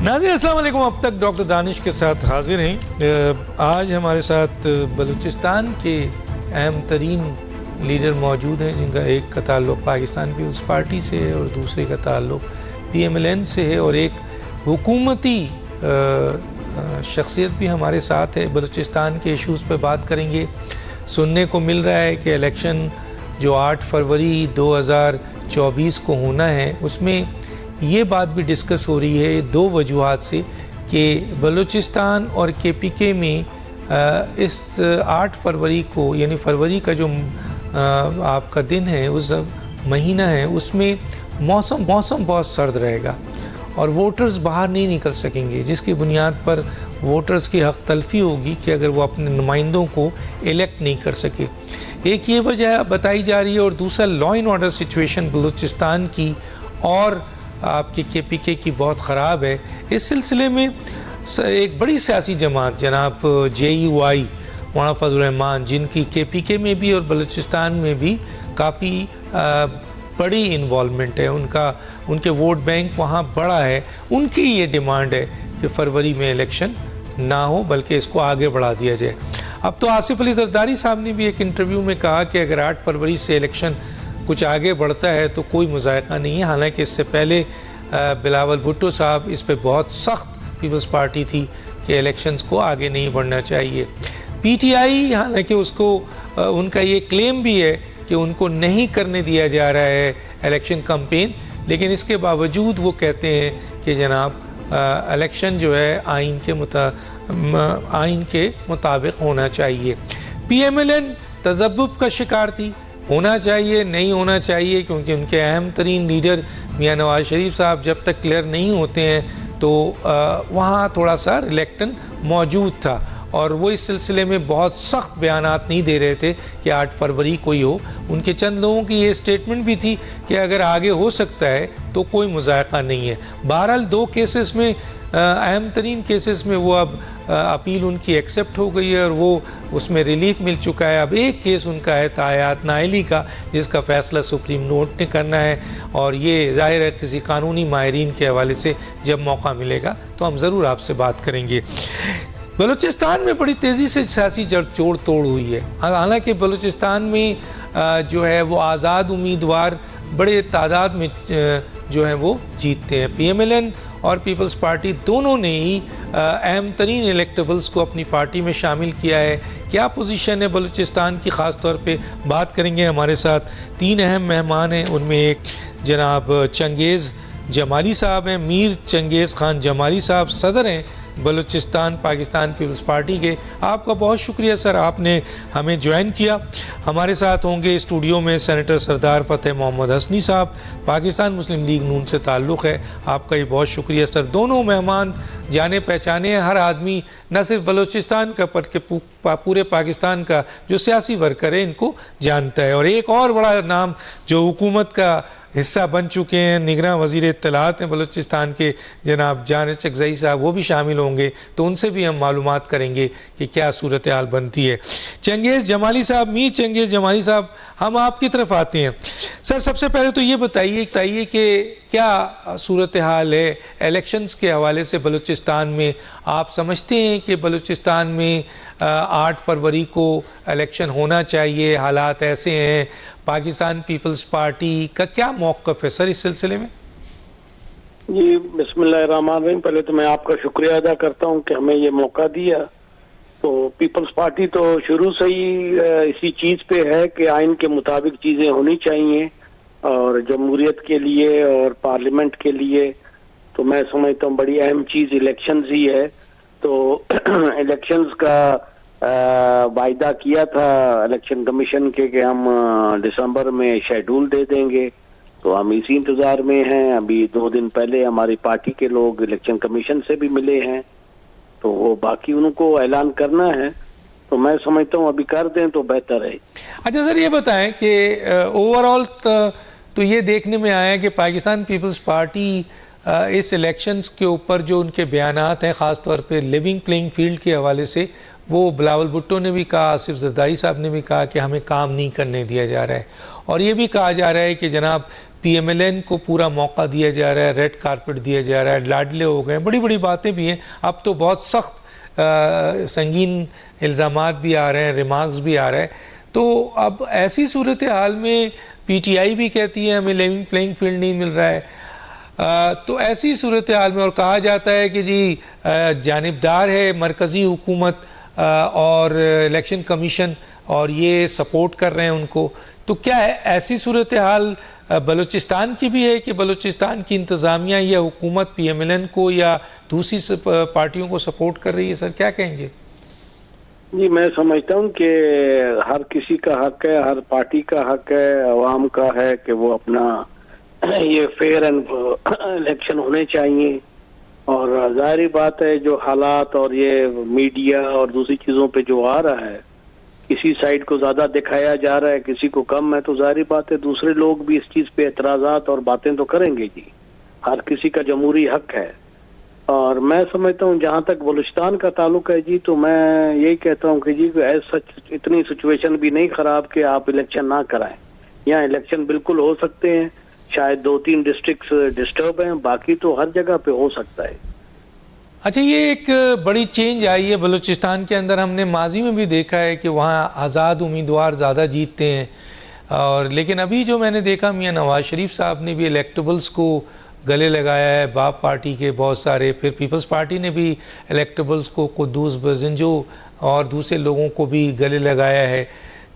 नाज़रीन अस्सलाम वालेकुम। अब तक डॉक्टर दानिश के साथ हाजिर हैं। आज हमारे साथ बलूचिस्तान के अहम तरीन लीडर मौजूद हैं, जिनका एक का ताल्लुक़ पाकिस्तान पीपल्स पार्टी से है और दूसरे का ताल्लुक़ PMLN से है, और एक हुकूमती शख्सियत भी हमारे साथ है। बलूचिस्तान के इशूज़ पर बात करेंगे। सुनने को मिल रहा है कि इलेक्शन जो 8 फरवरी 2024 को होना है, उसमें ये बात भी डिस्कस हो रही है दो वजूहात से कि बलूचिस्तान और KPK में इस 8 फरवरी को, यानी फरवरी का जो आपका दिन है, उस महीना है, उसमें मौसम बहुत सर्द रहेगा और वोटर्स बाहर नहीं निकल सकेंगे, जिसकी बुनियाद पर वोटर्स की हक तलफी होगी कि अगर वो अपने नुमाइंदों को इलेक्ट नहीं कर सके। एक ये वजह बताई जा रही है, और दूसरा law and order situation Balochistan की और आपकी KPK की बहुत ख़राब है। इस सिलसिले में एक बड़ी सियासी जमात जनाब JUI मौलाना फजल रहमान, जिनकी KPK में भी और बलूचिस्तान में भी काफ़ी बड़ी इन्वॉल्वमेंट है, उनके वोट बैंक वहाँ बड़ा है, उनकी ये डिमांड है कि फरवरी में इलेक्शन ना हो बल्कि इसको आगे बढ़ा दिया जाए। अब तो आसिफ अली जरदारी साहब ने भी एक इंटरव्यू में कहा कि अगर 8 फरवरी से इलेक्शन कुछ आगे बढ़ता है तो कोई मुज़ायक़ा नहीं है। हालांकि इससे पहले बिलावल भुट्टो साहब इस पे बहुत सख्त पीपल्स पार्टी थी कि इलेक्शंस को आगे नहीं बढ़ना चाहिए। PTI हालांकि उसको उनका ये क्लेम भी है कि उनको नहीं करने दिया जा रहा है इलेक्शन कैंपेन, लेकिन इसके बावजूद वो कहते हैं कि जनाब इलेक्शन जो है आइन के मुताबिक होना चाहिए। PMLN तज़ब्बुब का शिकार थी, होना चाहिए नहीं होना चाहिए, क्योंकि उनके अहम तरीन लीडर मियां नवाज शरीफ साहब जब तक क्लियर नहीं होते हैं तो वहाँ थोड़ा सा रिलेक्टेंट मौजूद था, और वो इस सिलसिले में बहुत सख्त बयानात नहीं दे रहे थे कि 8 फरवरी को ही हो। उनके चंद लोगों की ये स्टेटमेंट भी थी कि अगर आगे हो सकता है तो कोई मुज़ायक़ा नहीं है। बहरहाल 2 केसेस में, अहम तरीन केसेस में वो अब अपील उनकी एक्सेप्ट हो गई है और वो उसमें रिलीफ मिल चुका है। अब एक केस उनका है तायात नाइली का, जिसका फ़ैसला सुप्रीम कोर्ट ने करना है, और ये ज़ाहिर है किसी कानूनी माहिरीन के हवाले से जब मौका मिलेगा तो हम ज़रूर आपसे बात करेंगे। बलूचिस्तान में बड़ी तेज़ी से सियासी जोड़ तोड़ हुई है। हालांकि बलूचिस्तान में जो है वो आज़ाद उम्मीदवार बड़े तादाद में जो है वो जीतते हैं। PMLN और पीपल्स पार्टी दोनों ने ही अहम तरीन इलेक्टेबल्स को अपनी पार्टी में शामिल किया है। क्या पोजीशन है बलूचिस्तान की, ख़ास तौर पे बात करेंगे। हमारे साथ 3 अहम मेहमान हैं, उनमें एक जनाब चंगेज़ जमाली साहब हैं। मीर चंगेज़ खान जमाली साहब सदर हैं बलूचिस्तान पाकिस्तान पीपल्स पार्टी के। आपका बहुत शुक्रिया सर, आपने हमें ज्वाइन किया। हमारे साथ होंगे स्टूडियो में सेनेटर सरदार फतेह मोहम्मद हसनी साहब, पाकिस्तान मुस्लिम लीग नून से ताल्लुक़ है। आपका भी बहुत शुक्रिया सर। दोनों मेहमान जाने पहचाने हैं, हर आदमी न सिर्फ बलूचिस्तान का बल्कि पूरे पाकिस्तान का जो सियासी वर्कर है इनको जानता है। और एक और बड़ा नाम जो हुकूमत का हिस्सा बन चुके हैं, निगरान वज़ीर इत्तलात हैं बलूचिस्तान के जनाब जान चकज़ई साहब, वो भी शामिल होंगे, तो उनसे भी हम मालूमात करेंगे कि क्या सूरत हाल बनती है। चंगेज़ जमाली साहब, मीर चंगेज़ जमाली साहब, हम आपकी तरफ आते हैं। सर सबसे पहले तो ये बताइए कि क्या सूरत हाल है इलेक्शंस के हवाले से बलूचिस्तान में। आप समझते हैं कि बलूचिस्तान में 8 फरवरी को इलेक्शन होना चाहिए, हालात ऐसे हैं, पाकिस्तान पीपल्स पार्टी का क्या मौक़िफ़ है सर इस सिलसिले में? जी बिस्मिल्लाहिर्रहमानिर्रहीम। पहले तो मैं आपका शुक्रिया अदा करता हूं कि हमें ये मौका दिया। तो पीपल्स पार्टी तो शुरू से ही इसी चीज पे है कि आइन के मुताबिक चीजें होनी चाहिए, और जमहूरियत के लिए और पार्लियामेंट के लिए तो मैं समझता हूँ बड़ी अहम चीज इलेक्शंस ही है। तो इलेक्शंस का वायदा किया था इलेक्शन कमीशन के कि हम दिसंबर में शेड्यूल दे देंगे, तो हम इसी इंतजार में हैं। अभी 2 दिन पहले हमारी पार्टी के लोग इलेक्शन कमीशन से भी मिले हैं, तो वो बाकी उनको ऐलान करना है, तो मैं समझता हूँ अभी कर दें तो बेहतर है। अच्छा सर ये बताएं कि ओवरऑल तो ये देखने में आया कि पाकिस्तान पीपल्स पार्टी इस इलेक्शंस के ऊपर जो उनके बयानात हैं, ख़ास तौर पे लिविंग प्लेइंग फील्ड के हवाले से, वो बिलावल भुट्टो ने भी कहा, आसिफ जरदारी साहब ने भी कहा कि हमें काम नहीं करने दिया जा रहा है, और ये भी कहा जा रहा है कि जनाब PMLN को पूरा मौका दिया जा रहा है, रेड कारपेट दिया जा रहा है, लाडले हो गए, बड़ी बड़ी बातें भी हैं। अब तो बहुत सख्त संगीन इल्ज़ामात भी आ रहे हैं, रिमार्क्स भी आ रहे हैं। तो अब ऐसी सूरत हाल में PTI भी कहती है हमें लेवल प्लेइंग फील्ड नहीं मिल रहा है। तो ऐसी सूरत हाल में, और कहा जाता है कि जी जानिबदार है मरकज़ी हुकूमत और इलेक्शन कमीशन, और ये सपोर्ट कर रहे हैं उनको, तो क्या है ऐसी सूरत हाल बलूचिस्तान की भी है कि बलूचिस्तान की इंतज़ामिया या हुकूमत PMLN को या दूसरी पार्टियों को सपोर्ट कर रही है? सर क्या कहेंगे? जी, मैं समझता हूँ कि हर किसी का हक है, हर पार्टी का हक है, अवाम का है कि वो अपना ये फेयर एंड इलेक्शन होने चाहिए। और जाहिर बात है जो हालात और ये मीडिया और दूसरी चीज़ों पे जो आ रहा है, किसी साइड को ज़्यादा दिखाया जा रहा है, किसी को कम है, तो जाहिर बात है दूसरे लोग भी इस चीज़ पे एतराज़ात और बातें तो करेंगे जी। हर किसी का जमहूरी हक है। और मैं समझता हूँ जहाँ तक बलूचिस्तान का ताल्लुक है जी, तो मैं यही कहता हूँ कि जी सच इतनी सिचुएशन भी नहीं ख़राब कि आप इलेक्शन ना कराएं। यहाँ इलेक्शन बिल्कुल हो सकते हैं, शायद 2-3 डिस्ट्रिक्ट्स डिस्टर्ब हैं, बाकी तो हर जगह पे हो सकता है। अच्छा, ये एक बड़ी चेंज आई है बलूचिस्तान के अंदर। हमने माजी में भी देखा है कि वहाँ आज़ाद उम्मीदवार ज़्यादा जीतते हैं, और लेकिन अभी जो मैंने देखा मियाँ नवाज शरीफ साहब ने भी इलेक्टेबल्स को गले लगाया है, बाप पार्टी के बहुत सारे, फिर पीपल्स पार्टी ने भी इलेक्टेबल्स को, कुद्दूस बजिंजो और दूसरे लोगों को भी गले लगाया है।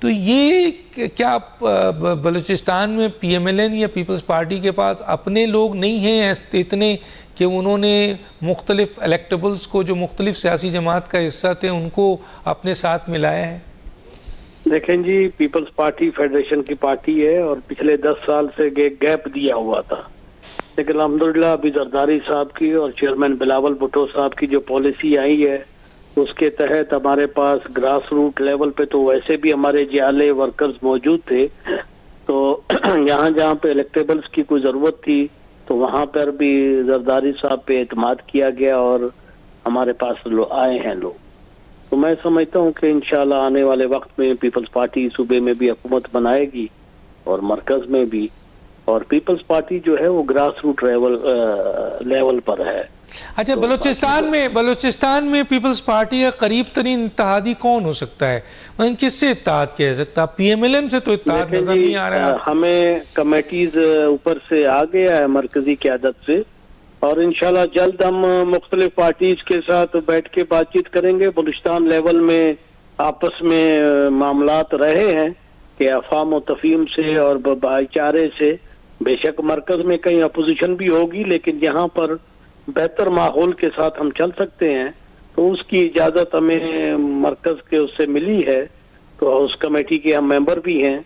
तो ये क्या बलूचिस्तान में PMLN या पीपल्स पार्टी के पास अपने लोग नहीं हैं इतने कि उन्होंने मुख्तलिफ इलेक्टेबल्स को, जो मुख्तलिफ सियासी जमात का हिस्सा थे, उनको अपने साथ मिलाया है? देखें जी, पीपल्स पार्टी फेडरेशन की पार्टी है और पिछले 10 साल से गैप दिया हुआ था, लेकिन अल्हम्दुलिल्लाह अभी जरदारी साहब की और चेयरमैन बिलावल भुट्टो साहब की जो पॉलिसी आई है, उसके तहत हमारे पास ग्रास रूट लेवल पे तो वैसे भी हमारे जियाले वर्कर्स मौजूद थे, तो यहाँ जहाँ पे इलेक्टेबल्स की कोई ज़रूरत थी तो वहाँ पर भी जरदारी साहब पे एतमाद किया गया और हमारे पास आए हैं लोग। तो मैं समझता हूँ कि इंशाल्लाह आने वाले वक्त में पीपल्स पार्टी सूबे में भी हुकूमत बनाएगी और मरकज में भी, और पीपल्स पार्टी जो है वो ग्रास रूट लेवल पर है। अच्छा, तो बलूचिस्तान में पीपल्स पार्टी का करीब तरीन इत्तेहादी कौन हो सकता है? मतलब किससे इत्तेहाद किया जा सकता है? PMLN से तो इत्तेहाद नजर नहीं आ रहा है। हमें कमेटीज ऊपर से आ गया है मरकजी क़यादत से, और इंशाल्लाह जल्द हम मुख्तलिफ पार्टीज के साथ बैठ के बातचीत करेंगे। बलूचिस्तान लेवल में आपस में मामलात रहे हैं कि अफाम और तफहीम से और भाईचारे से, बेशक मरकज में कहीं अपोजिशन भी होगी, लेकिन यहाँ पर बेहतर माहौल के साथ हम चल सकते हैं, तो उसकी इजाज़त हमें मरकज के उससे मिली है, तो उस कमेटी के हम मेंबर भी हैं।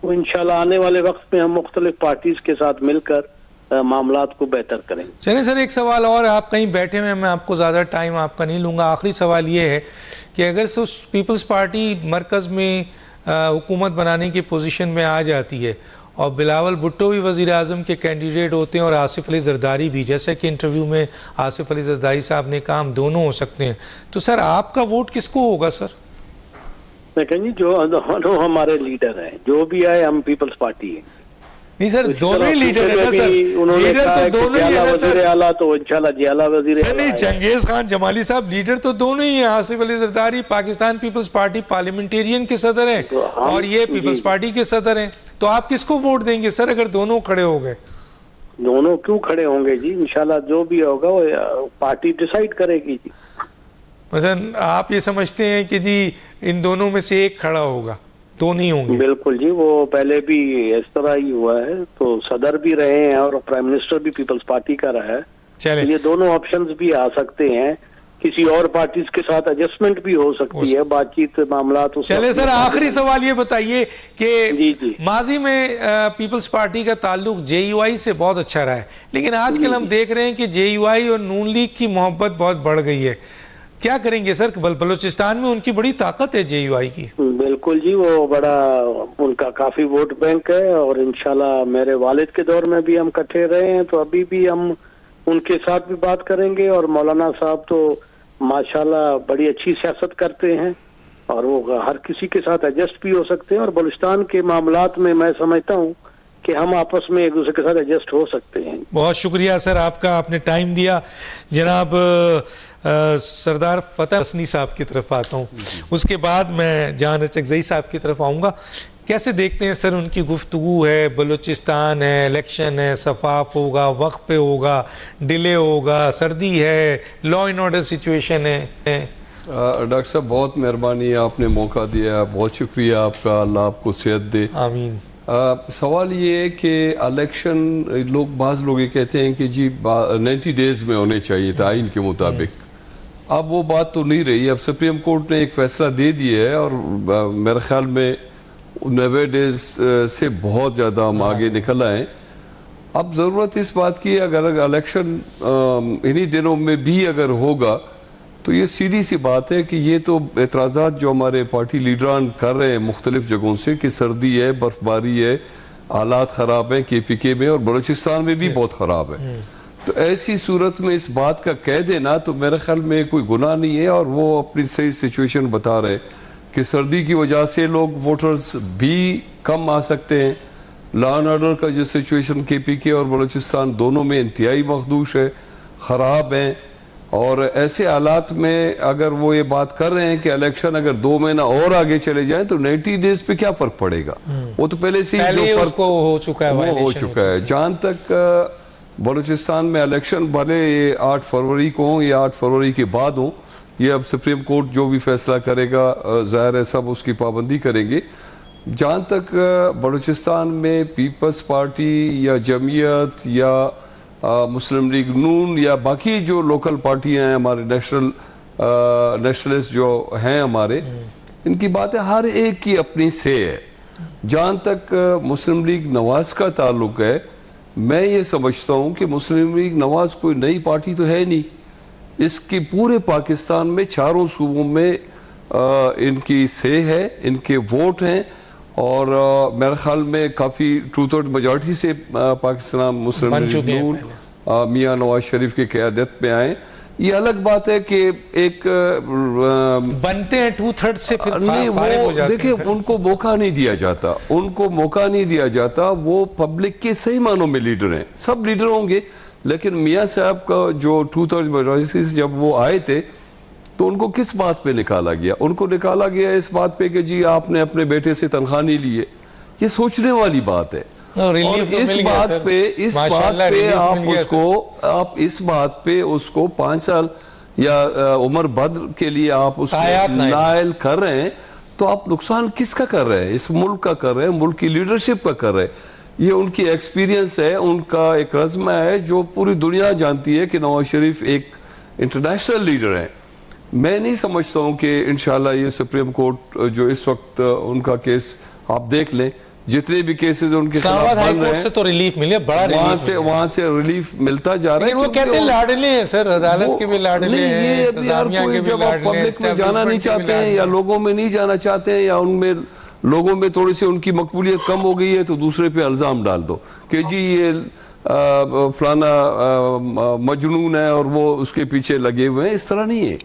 तो इंशाल्लाह आने वाले वक्त में हम मुख्तलिफ पार्टीज के साथ मिलकर मामलात को बेहतर करेंगे। चलिए सर, एक सवाल और, आप कहीं बैठे हुए, मैं आपको ज़्यादा टाइम आपका नहीं लूँगा। आखिरी सवाल ये है कि अगर पीपल्स पार्टी मरकज़ में हुकूमत बनाने की पोजीशन में आ जाती है और बिलावल भुट्टो भी वज़ीर आज़म के कैंडिडेट होते हैं और आसिफ अली जरदारी भी, जैसे कि इंटरव्यू में आसिफ अली जरदारी साहब ने कहा हम दोनों हो सकते हैं, तो सर आपका वोट किसको होगा? सर देखें जी, जो दोनों हमारे लीडर हैं, जो भी आए हम पीपल्स पार्टी है। नहीं सर, दोनों ही लीडर है सर। उन्होंने कहा है कि जियाला वज़ीर आला, तो इंशाल्लाह जियाला वज़ीर आला। नहीं, चंगेज खान जमाली साहब लीडर तो दोनों ही हैं। आसिफ अली जरदारी पाकिस्तान पीपल्स पार्टी पार्लियामेंटेरियन के सदर हैं तो और ये पीपल्स पार्टी के सदर हैं, तो आप किसको वोट देंगे सर अगर दोनों खड़े हो गए? दोनों क्यों खड़े होंगे जी, इंशाल्लाह जो भी होगा वो पार्टी डिसाइड करेगी जी। मतलब आप ये समझते हैं कि जी इन दोनों में से एक खड़ा होगा, दो नहीं होंगे? बिल्कुल जी, वो पहले भी इस तरह ही हुआ है, तो सदर भी रहे हैं और प्राइम मिनिस्टर भी पीपल्स पार्टी का रहा है। चलिए, ये दोनों ऑप्शंस भी आ सकते हैं, किसी और पार्टीज के साथ एडजस्टमेंट भी हो सकती है, बातचीत मामला। चले सर, आखिरी सवाल ये बताइए कि जी माजी में पीपल्स पार्टी का ताल्लुक JUI से बहुत अच्छा रहा है, लेकिन आजकल हम देख रहे हैं कि JUI और नून लीग की मोहब्बत बहुत बढ़ गई है। क्या करेंगे सर? बलूचिस्तान में उनकी बड़ी ताकत है JUI की। बिल्कुल जी, वो बड़ा उनका काफी वोट बैंक है, और इंशाल्लाह मेरे वालिद के दौर में भी हम इकट्ठे रहे हैं, तो अभी भी हम उनके साथ भी बात करेंगे। और मौलाना साहब तो माशाल्लाह बड़ी अच्छी सियासत करते हैं और वो हर किसी के साथ एडजस्ट भी हो सकते हैं, और बलूचिस्तान के मामलात में मैं समझता हूँ कि हम आपस में एक दूसरे के साथ एडजस्ट हो सकते हैं। बहुत शुक्रिया सर आपका, आपने टाइम दिया। जनाब सरदार फतेह हसनी साहब की तरफ आता हूँ, उसके बाद मैं जान अचकजई साहब की तरफ आऊँगा। कैसे देखते हैं सर उनकी गुफ्तगू है, बलूचिस्तान है, इलेक्शन है, सफाफ होगा, वक्त पे होगा, डिले होगा, सर्दी है, लॉ एंड ऑर्डर सिचुएशन है। डॉक्टर साहब बहुत मेहरबानी, आपने मौका दिया, बहुत शुक्रिया आपका, अल्लाह आपको सेहत दे। आमीन। सवाल ये है कि इलेक्शन बाज़ लोग ये कहते हैं कि जी 90 डेज में होने चाहिए था आइन के मुताबिक। अब वो बात तो नहीं रही। अब सुप्रीम कोर्ट ने एक फैसला दे दिया है और मेरे ख्याल में 90 डेज से बहुत ज़्यादा हम आगे निकल आए। अब ज़रूरत इस बात की है, अगर इलेक्शन इन्हीं दिनों में भी अगर होगा तो ये सीधी सी बात है कि ये तो एतराज़ात जो हमारे पार्टी लीडरान कर रहे हैं मुख्तलिफ जगहों से कि सर्दी है, बर्फबारी है, हालात ख़राब हैं KPK में और बलूचिस्तान में भी बहुत ख़राब है। तो ऐसी सूरत में इस बात का कह देना तो मेरे ख्याल में कोई गुनाह नहीं है। और वो अपनी सही सिचुएशन बता रहे कि सर्दी की वजह से लोग वोटर्स भी कम आ सकते हैं। लॉ एंड ऑर्डर का जो सिचुएशन KPK और बलूचिस्तान दोनों में इंतहाई मखदूश है, ख़राब है। और ऐसे हालात में अगर वो ये बात कर रहे हैं कि इलेक्शन अगर 2 महीना और आगे चले जाएं तो 90 डेज पे क्या फर्क पड़ेगा? वो तो पहले से ही हो चुका है, वो हो चुका है। जहां तक बलूचिस्तान में इलेक्शन भले ये 8 फरवरी को हो या 8 फरवरी के बाद हो, ये अब सुप्रीम कोर्ट जो भी फैसला करेगा जाहिर है सब उसकी पाबंदी करेंगे। जहां तक बलूचिस्तान में पीपल्स पार्टी या जमीयत या मुस्लिम लीग नून या बाकी जो लोकल पार्टियां हैं हमारे नेशनलिस्ट जो हैं हमारे, इनकी बातें हर एक की अपनी से है। जहां तक मुस्लिम लीग नवाज का ताल्लुक है, मैं ये समझता हूं कि मुस्लिम लीग नवाज कोई नई पार्टी तो है नहीं। इसकी पूरे पाकिस्तान में चारों सूबों में इनकी से है, इनके वोट हैं और मेरे ख्याल में काफ़ी 2/3 मेजॉरिटी से पाकिस्तान मुस्लिम लीग नून मियाँ नवाज शरीफ की क़यादत में आए। ये अलग बात है कि एक बनते हैं 2/3 से, फिर नहीं वो देखिए उनको मौका नहीं दिया जाता, उनको मौका नहीं दिया जाता। वो पब्लिक के सही मानों में लीडर हैं, सब लीडर होंगे, लेकिन मियाँ साहब का जो 2/3 मेजॉरिटी से जब वो आए थे तो उनको किस बात पे निकाला गया? उनको निकाला गया इस बात पे कि जी आपने अपने बेटे से तनख्वाह नहीं ली है। ये सोचने वाली बात है। और इस बात पे आप इस बात पे उसको 5 साल या उम्र बद्र के लिए आप उसको नायल कर रहे हैं, तो आप नुकसान किसका कर रहे हैं? इस मुल्क का कर रहे हैं, मुल्क की लीडरशिप का कर रहे हैं। ये उनकी एक्सपीरियंस है, उनका एक रज़्म है जो पूरी दुनिया जानती है कि नवाज शरीफ एक इंटरनेशनल लीडर है। मैं नहीं समझता हूँ कि इंशाल्लाह ये सुप्रीम कोर्ट जो इस वक्त उनका केस आप देख लें, जितने भी केसेस उनके खिलाफ बन रहे हैं से तो रिलीफ मिले, बड़ा वहां से रिलीफ मिलता जा रहा है। वो कहते हैं लाडले हैं सर, अदालत के भी लाडले हैं। ये यार कोई जब आप पब्लिक में जाना नहीं चाहते हैं या लोगों में नहीं जाना चाहते हैं या उनमें लोगों में थोड़ी सी उनकी मकबूलियत कम हो गई है तो दूसरे पे इल्जाम डाल दो कि जी ये फलाना मजनून है और वो उसके पीछे लगे हुए हैं। इस तरह नहीं है।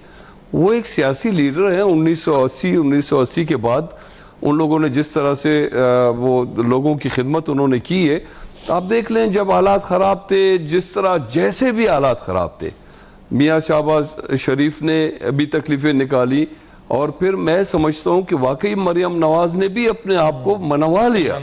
वो एक सियासी लीडर है। 1980 के बाद उन लोगों ने जिस तरह से वो लोगों की खिदमत उन्होंने की है, आप देख लें जब हालात ख़राब थे, जिस तरह जैसे भी हालात ख़राब थे, मियाँ शहबाज शरीफ ने भी तकलीफ़ें निकाली और फिर मैं समझता हूँ कि वाकई मरियम नवाज ने भी अपने आप को मनवा लिया।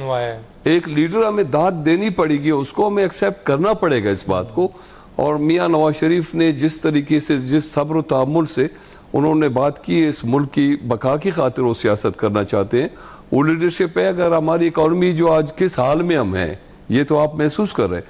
एक लीडर हमें दाद देनी पड़ेगी, उसको हमें एक्सेप्ट करना पड़ेगा इस बात को। और मियाँ नवाज शरीफ ने जिस तरीके से, जिस सब्र तामुल से उन्होंने बात की, इस मुल्क की बका की खातिर वो सियासत करना चाहते हैं, वो लीडरशिप है। अगर हमारी इकॉनमी जो आज किस हाल में हम हैं, ये तो आप महसूस कर रहे हैं,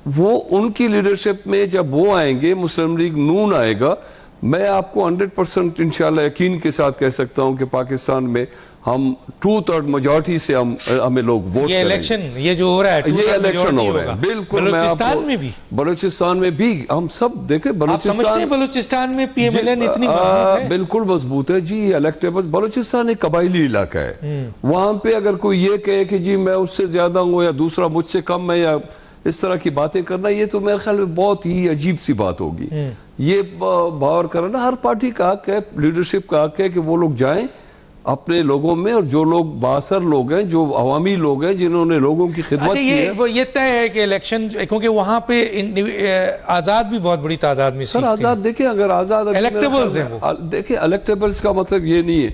वो उनकी लीडरशिप में जब वो आएंगे, मुस्लिम लीग नून आएगा, मैं आपको 100% इंशाल्लाह यकीन के साथ कह सकता हूं कि पाकिस्तान में हम 2/3 मेजॉरिटी से हमें लोग वोट ये इलेक्शन, ये जो हो रहा है, ये इलेक्शन हो रहा है, बिल्कुल। बलूचिस्तान में भी, बलूचिस्तान में भी हम सब देखे, बलूचिस्तान में PMLN इतनी मजबूत है, बिल्कुल मजबूत है जी। इलेक्टेबल बलूचिस्तान एक कबायली इलाका है। वहां पे अगर कोई ये कहे कि जी मैं उससे ज्यादा हूँ या दूसरा मुझसे कम है या इस तरह की बातें करना, ये तो मेरे ख्याल में बहुत ही अजीब सी बात होगी। ये बावर करना हर पार्टी का हक है, लीडरशिप का हक है कि वो लोग जाएं अपने लोगों में, और जो लोग बासर लोग हैं, जो अवामी लोग हैं, जिन्होंने लोगों की खिदमत की है। ये तय है कि इलेक्शन, क्योंकि वहां पे आजाद भी बहुत बड़ी तादाद में सर आजाद देखें, अगर आजाद इलेक्टेबल्स हैं वो, देखिए इलेक्टेबल्स का मतलब ये नहीं है।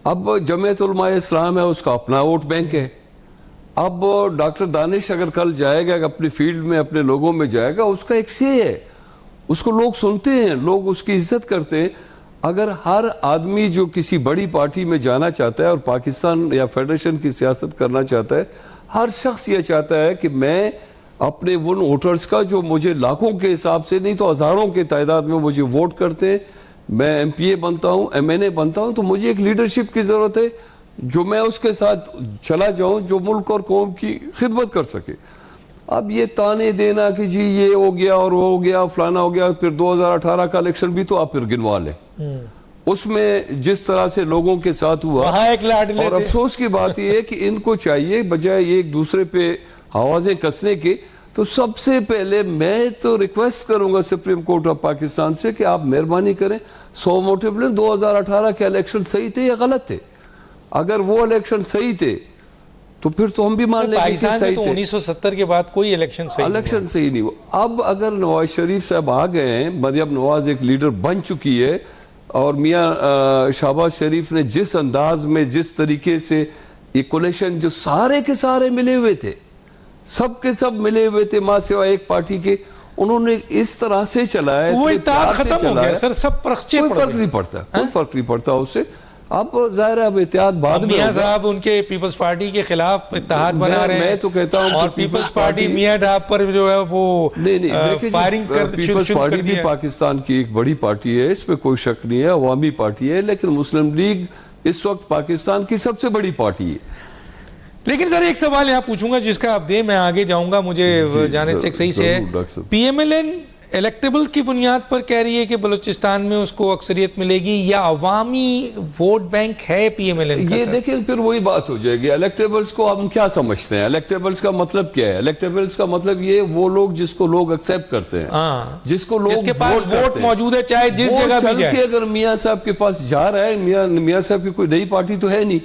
अब जमीयत उलमा इस्लाम है, उसका अपना वोट बैंक है। अब डॉक्टर दानिश अगर कल जाएगा अपनी फील्ड में, अपने लोगों में जाएगा, उसका एक से है, उसको लोग सुनते हैं, लोग उसकी इज्जत करते हैं। अगर हर आदमी जो किसी बड़ी पार्टी में जाना चाहता है और पाकिस्तान या फेडरेशन की सियासत करना चाहता है, हर शख्स ये चाहता है कि मैं अपने उन वोटर्स का जो मुझे लाखों के हिसाब से नहीं तो हजारों के तादाद में मुझे वोट करते हैं, मैं MPA बनता हूं, MNA बनता हूं, तो मुझे एक लीडरशिप की जरूरत है जो मैं उसके साथ चला जाऊं, जो मुल्क और कौम की खिदमत कर सके। अब ये ताने देना कि जी ये हो गया और वो हो गया, फलाना हो गया, फिर 2018 का इलेक्शन भी तो आप फिर गिनवा लें, उसमें जिस तरह से लोगों के साथ हुआ। और अफसोस की बात यह है कि इनको चाहिए बजाय एक दूसरे पे आवाजें कसने के, तो सबसे पहले मैं तो रिक्वेस्ट करूंगा सुप्रीम कोर्ट ऑफ पाकिस्तान से कि आप मेहरबानी करें, 100 मोटिव लें, 2018 के इलेक्शन सही थे या गलत थे? अगर वो इलेक्शन सही थे तो फिर तो हम भी मान लेंगे कि सही तो थे। 1970 के बाद कोई इलेक्शन सही नहीं हुआ। अब अगर नवाज शरीफ साहब आ गए हैं, मरियम नवाज एक लीडर बन चुकी है, और मियां शहबाज शरीफ ने जिस अंदाज में, जिस तरीके से इक्वलेशन जो सारे के सारे मिले हुए थे, सब के सब मिले हुए थे मां सिवा एक पार्टी के, उन्होंने इस तरह से चलाया, वो इत्तेहाद खत्म हो गया सर, सब कोई फर्क नहीं पड़ता, कोई फर्क नहीं पड़ता उससे। अब जाहिर है अब इत्तेहाद बाद में मियां साहब उनके पीपल्स पार्टी के खिलाफ इत्तेहाद बना रहे हैं। मैं तो कहता हूं और पीपल्स पार्टी मियां साहब पर जो है वो नहीं फायरिंग कर, पीपल्स पार्टी भी पाकिस्तान की एक बड़ी पार्टी है, इसमें कोई शक नहीं है, अवामी पार्टी है, लेकिन मुस्लिम लीग इस वक्त पाकिस्तान की सबसे बड़ी पार्टी है। लेकिन सर एक सवाल यहाँ पूछूंगा जिसका आप दे, मैं आगे जाऊंगा, मुझे जाने चेक सही से है। PMLN इलेक्टेबल की बुनियाद पर कह रही है कि बलूचिस्तान में उसको अक्सरियत मिलेगी, या अवामी वोट बैंक है PMLN का? ये देखिए फिर वही बात हो जाएगी। इलेक्टेबल्स को हम क्या समझते हैं? इलेक्टेबल्स का मतलब क्या है? इलेक्टेबल्स का मतलब ये वो लोग जिसको लोग एक्सेप्ट करते हैं, जिसको लोग जिसके पास वोट मौजूद है, चाहे जिस जगह भी जाए। अगर मियां साहब के पास जा रहा है, मियां साहब की कोई नई पार्टी तो है नहीं,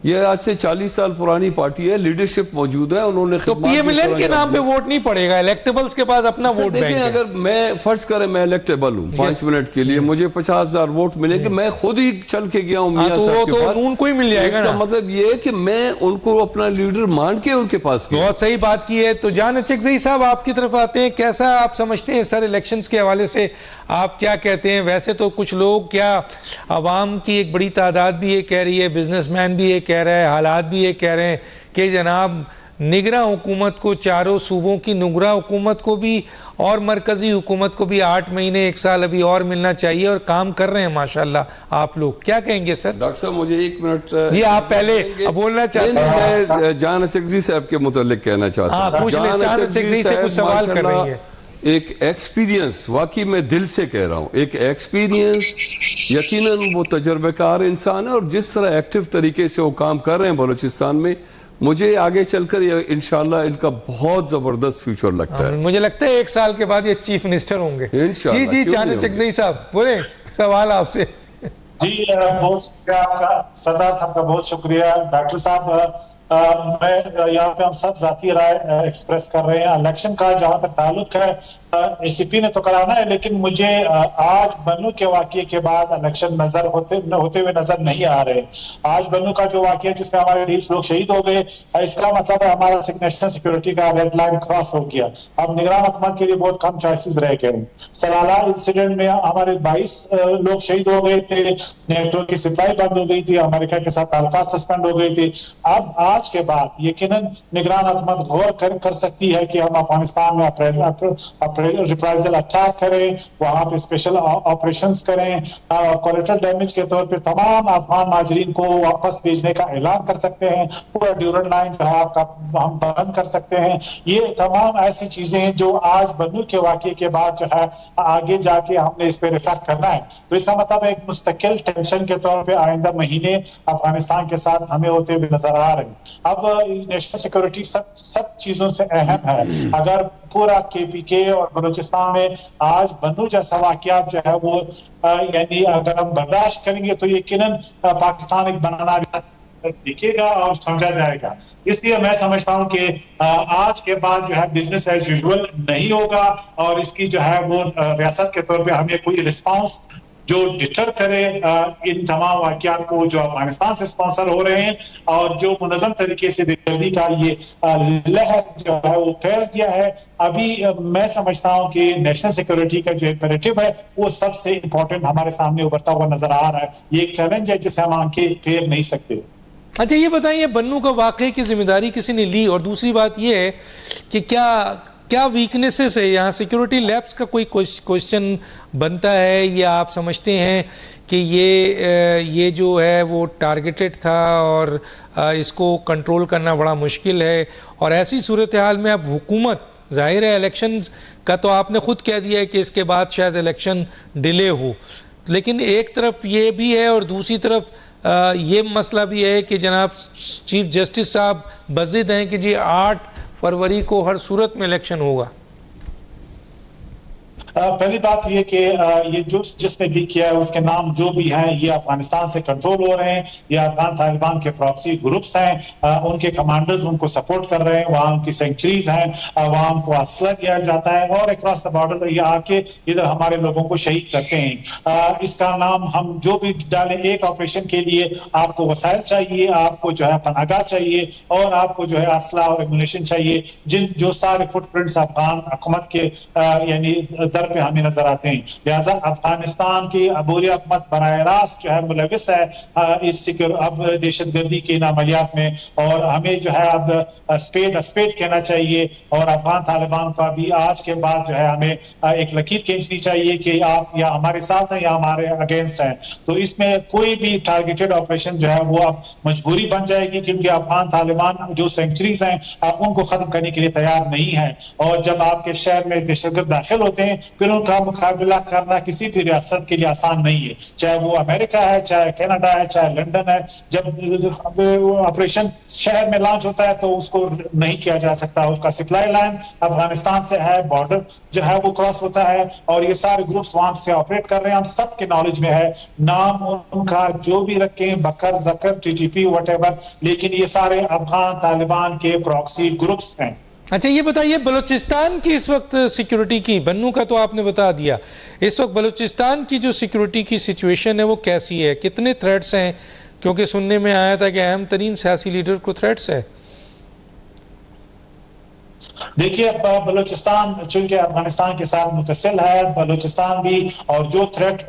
ये आज से 40 साल पुरानी पार्टी है, लीडरशिप मौजूद है, उन्होंने तो PMLN के नाम पे वोट नहीं पड़ेगा, इलेक्टेबल्स के पास अपना वोट बैंक है। अगर मैं फर्ज करें मैं इलेक्टेबल हूँ 5 मिनट के लिए, मुझे 50,000 वोट मिलेंगे, मैं खुद ही चल के गया हूँ मियां साहब के पास, उनको ही मिल जाएगा। इसका मतलब ये है कि मैं उनको अपना लीडर मान के उनके पास गया। बहुत सही बात की है। तो जान चकजई साहब आपकी तरफ आते हैं, कैसा आप समझते हैं सर इलेक्शंस के हवाले से, आप क्या कहते हैं? वैसे तो कुछ लोग, क्या अवाम की एक बड़ी तादाद भी ये कह रही है, बिजनेसमैन भी ये कह रहा है, हालात भी ये कह रहे हैं कि जनाब निगरां हुकूमत को, चारों सूबों की निगरां हुकूमत को भी और मरकजी हुकूमत को भी 8 महीने 1 साल अभी और मिलना चाहिए, और काम कर रहे हैं माशाल्लाह। आप लोग क्या कहेंगे सर? डॉक्टर साहब मुझे 1 मिनट ये आप पहले बोलना चाहते हैं? मैं जान चकजई साहब के मुतालिक कहना चाहता हूँ। जान चकजई से कुछ सवाल कर रही है। एक एक्सपीरियंस, वाकई मैं दिल से कह रहा हूँ, एक एक्सपीरियंस, यकीनन वो तजर्बेकार इंसान है, और जिस तरह एक्टिव तरीके से वो काम कर रहे हैं बलूचिस्तान में, मुझे आगे चलकर इंशाल्लाह इनका बहुत जबरदस्त फ्यूचर लगता है। मुझे लगता है 1 साल के बाद ये चीफ मिनिस्टर होंगे। जी जी जान चकजई साहब बोले सवाल आपसे। जी बहुत शुक्रिया आपका, सरदार साहब का बहुत शुक्रिया। डॉक्टर साहब मैं यहाँ पे हम सब जाती राय एक्सप्रेस कर रहे हैं। इलेक्शन का जहां तक ताल्लुक है, ACP ने तो कराना है, लेकिन मुझे आज बन्नू के वाकये के बाद इलेक्शन नजर होते हुए नजर नहीं आ रहे। आज बन्नू का जो वाकया जिसमें हमारे 30 लोग शहीद हो गए, इसका मतलब है हमारा नेशनल सिक्योरिटी का रेड लाइन क्रॉस हो गया। अब निगरान हुकूमत के लिए बहुत कम चॉइसेस रह गए। सलाला इंसिडेंट में हमारे 22 लोग शहीद हो गए थे, नेटवर्क की सप्लाई बंद हो गई थी, अमेरिका के साथ ताल्लुकात सस्पेंड हो गई थी। अब आज के बाद यकीनन निगरान हुकूमत गौर कर सकती है कि हम अफगानिस्तान में रिप्राइजल अटैक करें, वहां पे स्पेशल ऑपरेशंस करें, कोलेटरल डैमेज के तौर पे तमाम अफगान माजरीन को वापस भेजने का ऐलान कर सकते हैं, पूरा ड्यूरल लाइन जो है आपका हम बंद कर सकते हैं। ये तमाम ऐसी चीजें हैं जो आज बन्नू के वाकये के बाद जो है आगे जाके हमने इस पे रिफ्लेक्ट करना है। तो इसका मतलब एक मुस्तकिल टेंशन के तौर पे आइंदा महीने अफगानिस्तान के साथ हमें होते हुए नजर आ रहे हैं। अब नेशनल सिक्योरिटी सब चीजों से अहम है। अगर पूरा KPK और बलूचिस्तान में आज बन्नू जैसा वाकयात जो है वो यानी अगर हम बर्दाश्त करेंगे तो यकीनन पाकिस्तान एक बनाना दिखेगा और समझा जाएगा। इसलिए मैं समझता हूं कि आज के बाद जो है बिजनेस एज यूजुअल नहीं होगा और इसकी जो है वो रियासत के तौर पे हमें कोई रिस्पांस जो डिटर करे इन तमाम वाकयात को जो अफगानिस्तान से स्पॉन्सर हो रहे हैं और जो मुनज़्ज़म तरीके से दहशतगर्दी का ये लहर जो है वो फैल गया है। अभी मैं समझता हूं कि नेशनल सिक्योरिटी का जो इम्पेरेटिव है वो सबसे इम्पोर्टेंट हमारे सामने उभरता हुआ नजर आ रहा है। ये एक चैलेंज है जिसे हम आंखें फेर नहीं सकते। अच्छा, ये बताइए, बन्नू का वाकये की जिम्मेदारी किसी ने ली? और दूसरी बात ये है कि क्या वीकनेसेस है यहाँ? सिक्योरिटी लैब्स का कोई क्वेश्चन बनता है या आप समझते हैं कि ये जो है वो टारगेटेड था और इसको कंट्रोल करना बड़ा मुश्किल है? और ऐसी सूरत हाल में अब हुकूमत, जाहिर है इलेक्शंस का तो आपने खुद कह दिया है कि इसके बाद शायद इलेक्शन डिले हो, लेकिन एक तरफ ये भी है और दूसरी तरफ ये मसला भी है कि जनाब चीफ जस्टिस साहब बज़िद हैं कि जी 8 फरवरी को हर सूरत में इलेक्शन होगा। पहली बात ये कि ये जो जिसने भी किया है उसके नाम जो भी हैं ये अफगानिस्तान से कंट्रोल हो रहे हैं। ये अफगान तालिबान के प्रॉक्सी ग्रुप्स हैं, उनके कमांडर्स उनको सपोर्ट कर रहे हैं, वहाँ उनकी सेंचुरीज हैं, वहाँ उनको असला दिया जाता है और अक्रॉस द बॉर्डर ये आके इधर हमारे लोगों को शहीद करते हैं। इसका नाम हम जो भी डालें, एक ऑपरेशन के लिए आपको वसाइल चाहिए, आपको जो है पनाहगाह चाहिए और आपको जो है असला और एमुनेशन चाहिए, जो सारे फुटप्रिंट्स अफगान हुकूमत के यानी पे हमें नजर आते हैं। लिहाजा अफगानिस्तान की अबूरी हुकूमत बराह रास्त जो है मुलविस है इस अब दहशतगर्दी के अमलियात में और हमें जो है अब स्पेड कहना चाहिए और अफगान तालिबान का भी आज के बाद जो है हमें एक लकीर खींचनी चाहिए कि आप या हमारे साथ हैं या हमारे अगेंस्ट हैं। तो इसमें कोई भी टारगेटेड ऑपरेशन जो है वो अब मजबूरी बन जाएगी क्योंकि अफगान तालिबान जो सेंचुरीज हैं उनको खत्म करने के लिए तैयार नहीं है और जब आपके शहर में दहशतगर्द दाखिल होते हैं फिर उनका मुकाबला करना किसी भी रियासत के लिए आसान नहीं है, चाहे वो अमेरिका है, चाहे कनाडा है, चाहे लंदन है। जब ऑपरेशन शहर में लॉन्च होता है तो उसको नहीं किया जा सकता, उसका सप्लाई लाइन अफगानिस्तान से है, बॉर्डर जो है वो क्रॉस होता है और ये सारे ग्रुप्स वहां से ऑपरेट कर रहे हैं। हम सबके नॉलेज में है, नाम उनका जो भी रखें, बकर जकर TTP व्हाटएवर, लेकिन ये सारे अफगान तालिबान के प्रॉक्सी ग्रुप्स हैं। अच्छा, ये बताइए बलूचिस्तान की इस वक्त सिक्योरिटी की, बन्नू का तो आपने बता दिया, इस वक्त बलूचिस्तान की जो सिक्योरिटी की सिचुएशन है वो कैसी है? कितने थ्रेट्स हैं? क्योंकि सुनने में आया था कि अहम तरीन सियासी लीडर को थ्रेट्स है। देखिए बलूचिस्तान चूंकि अफगानिस्तान के साथ मुतसिल है, बलूचिस्तान भी और जो थ्रेट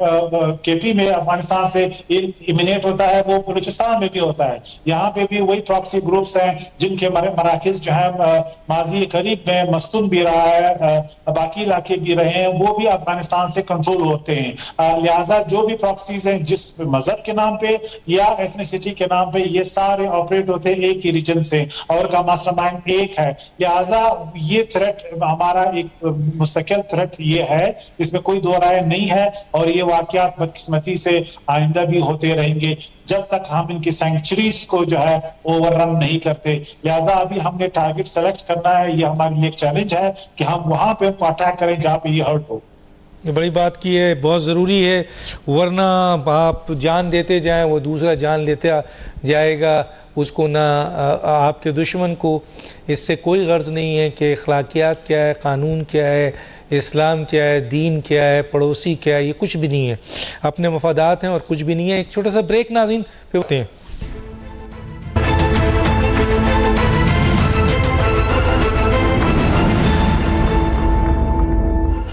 KP में अफगानिस्तान से इमिनेट होता है वो बलूचिस्तान में भी होता है। यहाँ पे भी वही प्रॉक्सी ग्रुप्स हैं जिनके मराकिज जो है माजी करीब में मस्तून भी रहा है, बाकी इलाके भी रहे हैं, वो भी अफगानिस्तान से कंट्रोल होते हैं। लिहाजा जो भी प्रॉक्सीज हैं जिस मजहब के नाम पे या एथनिसिटी के नाम पे ये सारे ऑपरेट होते हैं एक ही रीजन से और का मास्टरमाइंड एक है। लिहाजा ये थ्रेट हमारा एक मुस्तकिल थ्रेट ये है, इसमें कोई दो राय नहीं है और ये वाकयात बदकिस्मती से आइंदा भी होते रहेंगे जब तक हम इनकी सेंचुरीज को जो है ओवररन नहीं करते। लिहाजा अभी हमने टारगेट सेलेक्ट करना है, ये हमारे लिए एक चैलेंज है कि हम वहां पे उनको अटैक करें जहां पे ये हर्ट हो। ये बड़ी बात की है, बहुत ज़रूरी है, वरना आप जान देते जाएं वो दूसरा जान लेते जाएगा उसको, ना आपके दुश्मन को। इससे कोई गर्ज नहीं है कि अखलाकियात क्या है, कानून क्या है, इस्लाम क्या है, दीन क्या है, पड़ोसी क्या है, ये कुछ भी नहीं है। अपने मफादात हैं और कुछ भी नहीं है। एक छोटा सा ब्रेक नाज़रीन, फिर होते हैं।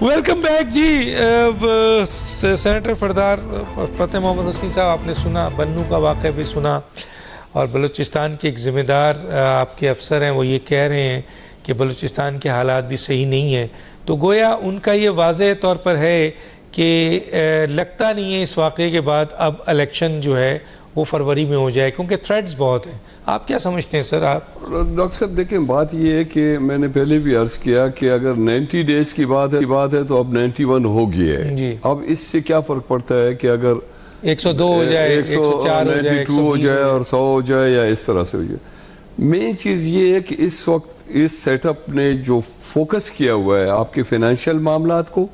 वेलकम बैक जी। सेनेटर फरदार फतेह मोहम्मद हसन साहब, आपने सुना, बन्नू का वाक़या भी सुना और बलूचिस्तान के एक ज़िम्मेदार आपके अफसर हैं वो ये कह रहे हैं कि बलूचिस्तान के हालात भी सही नहीं है तो गोया उनका ये वाज़ेह तौर पर है कि लगता नहीं है इस वाक़े के बाद अब इलेक्शन जो है वो फरवरी में हो जाए, क्योंकि थ्रेड्स बहुत हैं। आप क्या समझते हैं सर? आप डॉक्टर साहब देखें, बात ये है कि मैंने पहले भी अर्ज किया कि अगर 90 डेज की बात है तो अब 91 हो गई है। अब इससे क्या फर्क पड़ता है कि अगर 102 हो जाए, 104 हो जाए, 192 हो जाए और 100 हो जाए या इस तरह से हो जाए। मेन चीज़ ये है कि इस वक्त इस सेटअप ने जो फोकस किया हुआ है आपके फाइनेंशियल मामलात को,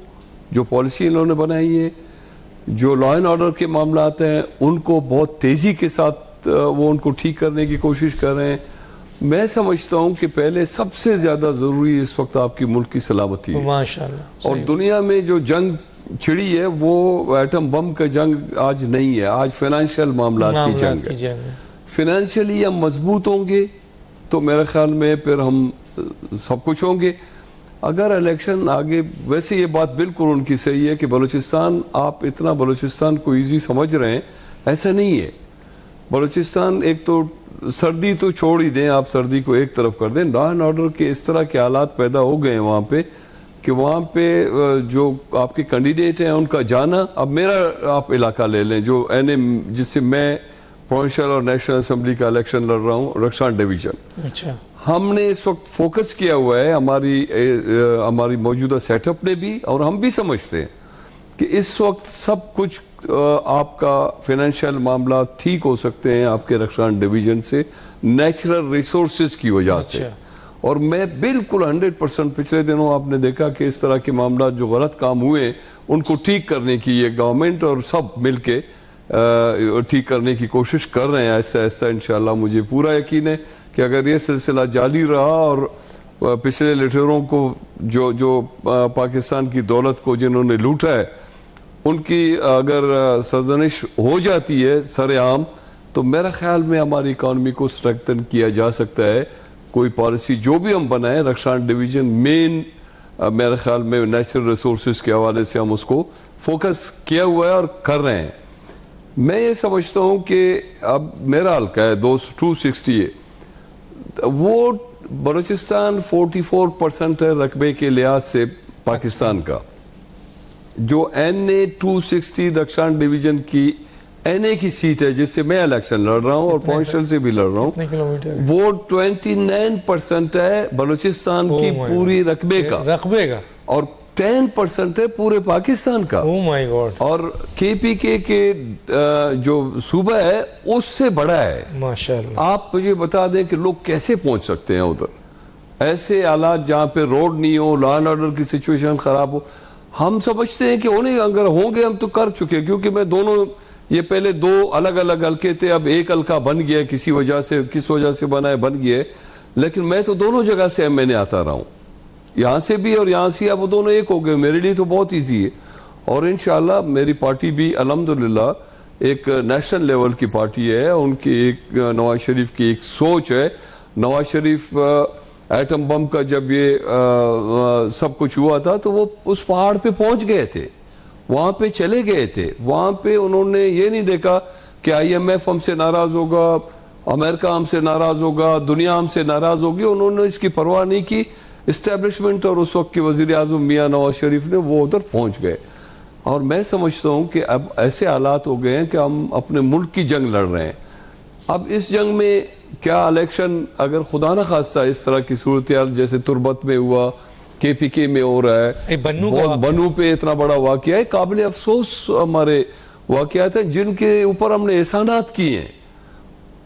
जो पॉलिसी इन्होंने बनाई है, जो लॉ एंड ऑर्डर के मामलात हैं उनको बहुत तेज़ी के साथ वो उनको ठीक करने की कोशिश कर रहे हैं। मैं समझता हूं कि पहले सबसे ज़्यादा ज़रूरी इस वक्त आपकी मुल्क की सलामती है। माशाअल्लाह। और दुनिया में जो जंग छिड़ी है वो एटम बम का जंग आज नहीं है, आज फाइनेंशियल मामलात की जंग है। फाइनेंशियली हम मजबूत होंगे तो मेरे ख्याल में फिर हम सब कुछ होंगे। अगर इलेक्शन आगे, वैसे ये बात बिल्कुल उनकी सही है कि बलूचिस्तान, आप इतना बलूचिस्तान को ईजी समझ रहे हैं, ऐसा नहीं है। बलूचिस्तान एक तो सर्दी तो छोड़ ही दें, आप सर्दी को एक तरफ कर दें, लॉ एंड ऑर्डर के इस तरह के हालात पैदा हो गए हैं वहाँ पे कि वहाँ पे जो आपके कैंडिडेट हैं उनका जाना, अब मेरा आप इलाका ले लें जो जिससे मैं प्रोविंशियल और नेशनल असेंबली का इलेक्शन लड़ रहा हूँ, रक्सान डिवीजन। अच्छा। हमने इस वक्त फोकस किया हुआ है, हमारी मौजूदा सेटअप ने भी, और हम भी समझते हैं कि इस वक्त सब कुछ आपका फाइनेंशियल मामला ठीक हो सकते हैं आपके रक्सान डिवीजन से, नेचुरल रिसोर्सेज की वजह से। और मैं बिल्कुल 100%, पिछले दिनों आपने देखा कि इस तरह के मामला जो गलत काम हुए उनको ठीक करने की ये गवर्नमेंट और सब मिलके ठीक करने की कोशिश कर रहे हैं ऐसा ऐसा। इंशाल्लाह मुझे पूरा यकीन है कि अगर ये सिलसिला जारी रहा और पिछले लिटरों को जो पाकिस्तान की दौलत को जिन्होंने लूटा है उनकी अगर सरजनिश हो जाती है सरेआम, तो मेरा ख्याल में हमारी इकॉनमी को स्ट्रेंथन किया जा सकता है। कोई पॉलिसी जो भी हम बनाए, रक्सान डिवीजन मेन मेरे ख्याल में नेचुरल रिसोर्सेज के हवाले से हम उसको फोकस किया हुआ है और कर रहे हैं। मैं ये समझता हूँ कि अब मेरा हल्का है 260 है, वो बलूचिस्तान 44% है रकबे के लिहाज से पाकिस्तान का। जो NA 260 रक्सान डिवीजन की NA की सीट है जिससे मैं इलेक्शन लड़ रहा हूँ और प्रोविंशियल से भी लड़ रहा हूँ, वो 29% है बलूचिस्तान की पूरी रकबे का और 10% है पूरे पाकिस्तान का। Oh my God. और KPK के जो सूबा है उससे बड़ा है। माशाअल्लाह। आप मुझे बता दें कि लोग कैसे पहुंच सकते हैं उधर, ऐसे हालात जहां पे रोड नहीं हो, लॉ एंड ऑर्डर की सिचुएशन खराब हो। हम समझते हैं कि उन्हें अगर होंगे हम तो कर चुके, क्योंकि मैं दोनों, ये पहले दो अलग अलग हल्के थे, अब एक हल्का बन गया, किस वजह से बना है बन गया, लेकिन मैं तो दोनों जगह से MNA आता रहा हूँ, यहाँ से भी और यहाँ से, अब वो दोनों एक हो गए। मेरे लिए तो बहुत इजी है और इंशाल्लाह मेरी पार्टी भी अल्हम्दुलिल्लाह एक नेशनल लेवल की पार्टी है। उनकी एक नवाज शरीफ की एक सोच है। नवाज शरीफ एटम बम का जब ये सब कुछ हुआ था तो वो उस पहाड़ पे पहुंच गए थे, वहां पे चले गए थे। वहां पे उन्होंने ये नहीं देखा कि IMF हमसे नाराज होगा, अमेरिका हमसे नाराज होगा, दुनिया हमसे नाराज होगी। उन्होंने इसकी परवाह नहीं की। इस्टेब्लिशमेंट और उस वक्त के वजीर आजम मियाँ नवाज शरीफ ने वो उधर पहुंच गए। और मैं समझता हूं कि अब ऐसे हालात हो गए हैं कि हम अपने मुल्क की जंग लड़ रहे हैं। अब इस जंग में क्या इलेक्शन अगर खुदा न खास्ता इस तरह की सूरत जैसे तुरबत में हुआ, KPK में हो रहा है, बनू पे इतना बड़ा वाकया है, काबिल अफसोस हमारे वाकयात हैं जिनके ऊपर हमने एहसानात किए हैं,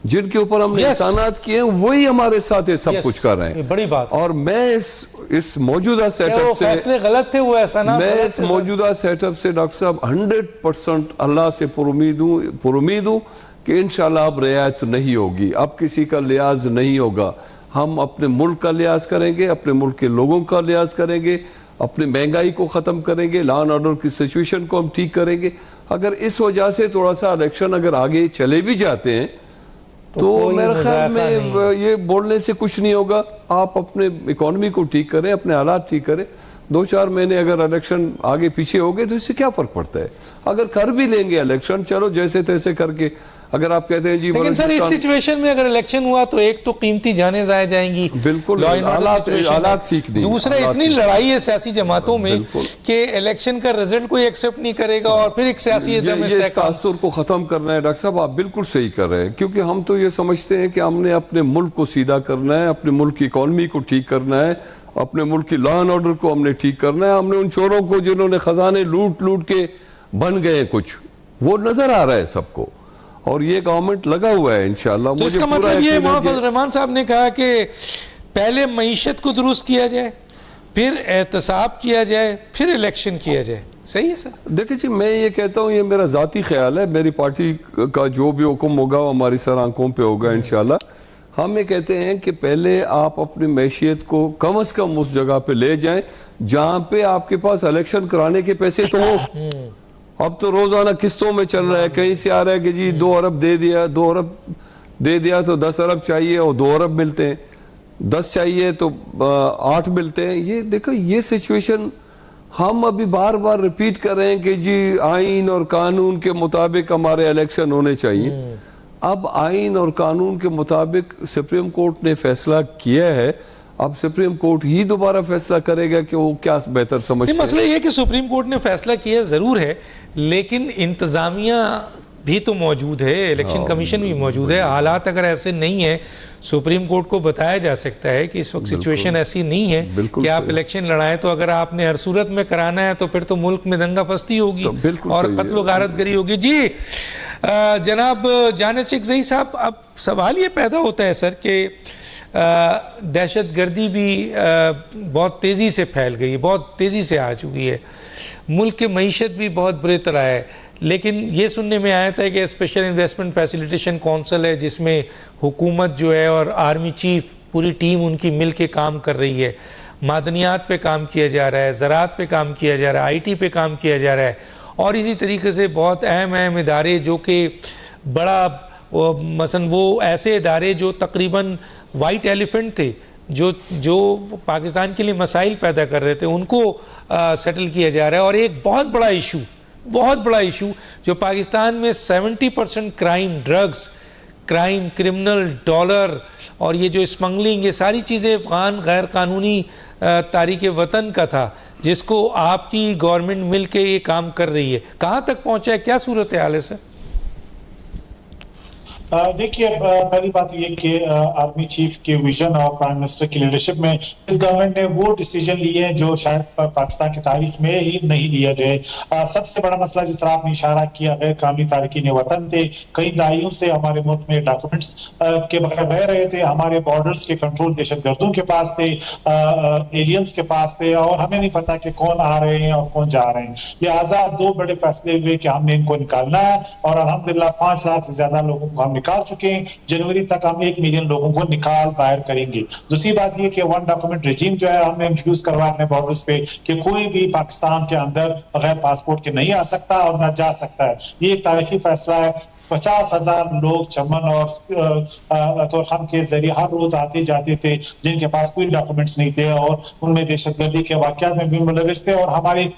जिनके ऊपर हमने एहसानात किए हैं वही हमारे साथ ये सब कुछ कर रहे हैं। बड़ी बात। और मैं इस मौजूदा सेटअप से, फैसले गलत थे वो एहसानात, मैं इस मौजूदा सेटअप से डॉक्टर साहब 100% अल्लाह से पुरुमीद हूँ कि इंशाल्लाह अब रियायत नहीं होगी, अब किसी का लिहाज नहीं होगा। हम अपने मुल्क का लिहाज करेंगे, अपने मुल्क के लोगों का लिहाज करेंगे, अपनी महंगाई को ख़त्म करेंगे, लॉ एंड ऑर्डर की सिचुएशन को हम ठीक करेंगे। अगर इस वजह से थोड़ा सा इलेक्शन अगर आगे चले भी जाते हैं तो मेरे ख्याल में ये बोलने से कुछ नहीं होगा। आप अपने इकोनॉमी को ठीक करें, अपने हालात ठीक करें। 2-4 महीने अगर इलेक्शन आगे पीछे हो गए तो इससे क्या फर्क पड़ता है। अगर कर भी लेंगे इलेक्शन, चलो जैसे तैसे करके अगर आप कहते हैं जी लेकिन सर इस सिचुएशन में अगर इलेक्शन हुआ तो एक तो कीमती जाने जाए जाएंगी, बिल्कुल हालात ठीक नहीं, दूसरा इतनी लड़ाई है सियासी जमातों में कि इलेक्शन का रिजल्ट कोई एक्सेप्ट नहीं करेगा और फिर एक सियासी ये तासुर को खत्म करना है। डॉक्टर साहब आप बिल्कुल सही कर रहे हैं, क्योंकि हम तो ये समझते हैं कि हमने अपने मुल्क को सीधा करना है, अपने मुल्क की इकोनॉमी को ठीक करना है, अपने मुल्क की लॉ एंड ऑर्डर को हमने ठीक करना है। हमने उन चोरों को जिन्होंने खजाने लूट लूट के बन गए कुछ, वो नजर आ रहा है सबको, और ये गवर्नमेंट लगा हुआ है इंशाल्लाह। तो इसका मतलब ये मोहम्मद रहमान साहब ने कहा कि पहले मईशत को दुरुस्त किया जाए, फिर एहतसाब किया जाए, फिर इलेक्शन किया जाए, सही है सर? देखिए जी, मैं ये कहता हूँ, ये मेरा जाती ख्याल है, मेरी पार्टी का जो भी हुक्म होगा वो हमारी सर आंखों पे होगा इंशाल्लाह। हम ये कहते हैं कि पहले आप अपनी मैशियत को कम से कम उस जगह पे ले जाएं जहां पे आपके पास इलेक्शन कराने के पैसे तो हो। अब तो रोजाना किस्तों में चल रहा है, कहीं से आ रहा है कि जी 2 अरब दे दिया, 2 अरब दे दिया तो 10 अरब चाहिए और 2 अरब मिलते हैं, 10 चाहिए तो 8 मिलते हैं। ये देखो, ये सिचुएशन हम अभी बार बार रिपीट कर रहे हैं कि जी आइन और कानून के मुताबिक हमारे इलेक्शन होने चाहिए। अब आइन और कानून के मुताबिक सुप्रीम कोर्ट ने फैसला किया है, अब सुप्रीम कोर्ट ही दोबारा फैसला करेगा कि वो क्या बेहतर समझते हैं। मसला ये है कि सुप्रीम कोर्ट ने फैसला किया जरूर है, लेकिन इंतजामिया भी तो मौजूद है, इलेक्शन कमीशन भी मौजूद है। हालात अगर ऐसे नहीं है, सुप्रीम कोर्ट को बताया जा सकता है कि इस वक्त सिचुएशन ऐसी नहीं है कि आप इलेक्शन लड़ाएं, तो अगर आपने हर सूरत में कराना है तो फिर तो मुल्क में दंगा फस्ती होगी और कत्ल गारतगरी होगी। जी जनाब जानिब ज़ई साहब, अब सवाल ये पैदा होता है सर कि दहशत गर्दी भी बहुत तेज़ी से फैल गई है, बहुत तेज़ी से आ चुकी है, मुल्क की मईशत भी बहुत बुरी तरह है। लेकिन ये सुनने में आया था कि स्पेशल इन्वेस्टमेंट फैसिलिटेशन काउंसिल है जिसमें हुकूमत जो है और आर्मी चीफ पूरी टीम उनकी मिल के काम कर रही है, मादनियात पे काम किया जा रहा है, ज़राअत पे काम किया जा रहा है, IT पे काम किया जा रहा है, और इसी तरीके से बहुत अहम इदारे जो कि बड़ा मसलन वो ऐसे इदारे जो तकरीबन वाइट एलिफेंट थे, जो पाकिस्तान के लिए मसाइल पैदा कर रहे थे, उनको सेटल किया जा रहा है। और एक बहुत बड़ा इशू जो पाकिस्तान में 70% crime, drugs crime, criminal, dollar और ये जो स्मगलिंग, ये सारी चीज़ें अफगान गैर कानूनी तारीक वतन का था, जिसको आपकी गवर्नमेंट मिल के ये काम कर रही है, कहाँ तक पहुँचा है, क्या सूरत हाल है सर? देखिए, पहली बात ये कि आर्मी चीफ के विजन और प्राइम मिनिस्टर की लीडरशिप में इस गवर्नमेंट ने वो डिसीजन लिए हैं जो शायद पाकिस्तान की तारीख में ही नहीं लिए गए। सबसे बड़ा मसला जिस तरह आपने इशारा किया, गैर कानूनी तारकीन वतन थे, कई दहाइयों से हमारे मुल्क में डॉक्यूमेंट्स के बगैर रह रहे थे, हमारे बॉर्डर्स के कंट्रोल दहशतगर्दों के पास थे, एलियंस के पास थे, और हमें नहीं पता कि कौन आ रहे हैं और कौन जा रहे हैं। लिहाजा 2 बड़े फैसले हुए कि हमने इनको निकालना है, और अल्हम्दुलिल्लाह 5 लाख से ज्यादा लोगों को हम निकाल चुके हैं। जनवरी तक हम 1 मिलियन लोगों को निकाल बाहर करेंगे। दूसरी बात यह कि 1 डॉक्यूमेंट रिजीम जो है हमने इंट्रोड्यूस करवाया अपने बॉर्डर्स पे कि कोई भी पाकिस्तान के अंदर बगैर पासपोर्ट के नहीं आ सकता और ना जा सकता है। ये एक तारीखी फैसला है। 50,000 लोग चमन और तोरखम के जरिए हर रोज आते जाते थे जिनके पास कोई डॉक्यूमेंट्स नहीं थे, और उनमें दहशतगर्दी के वाकयात में भी मुलविस थे, और हमारे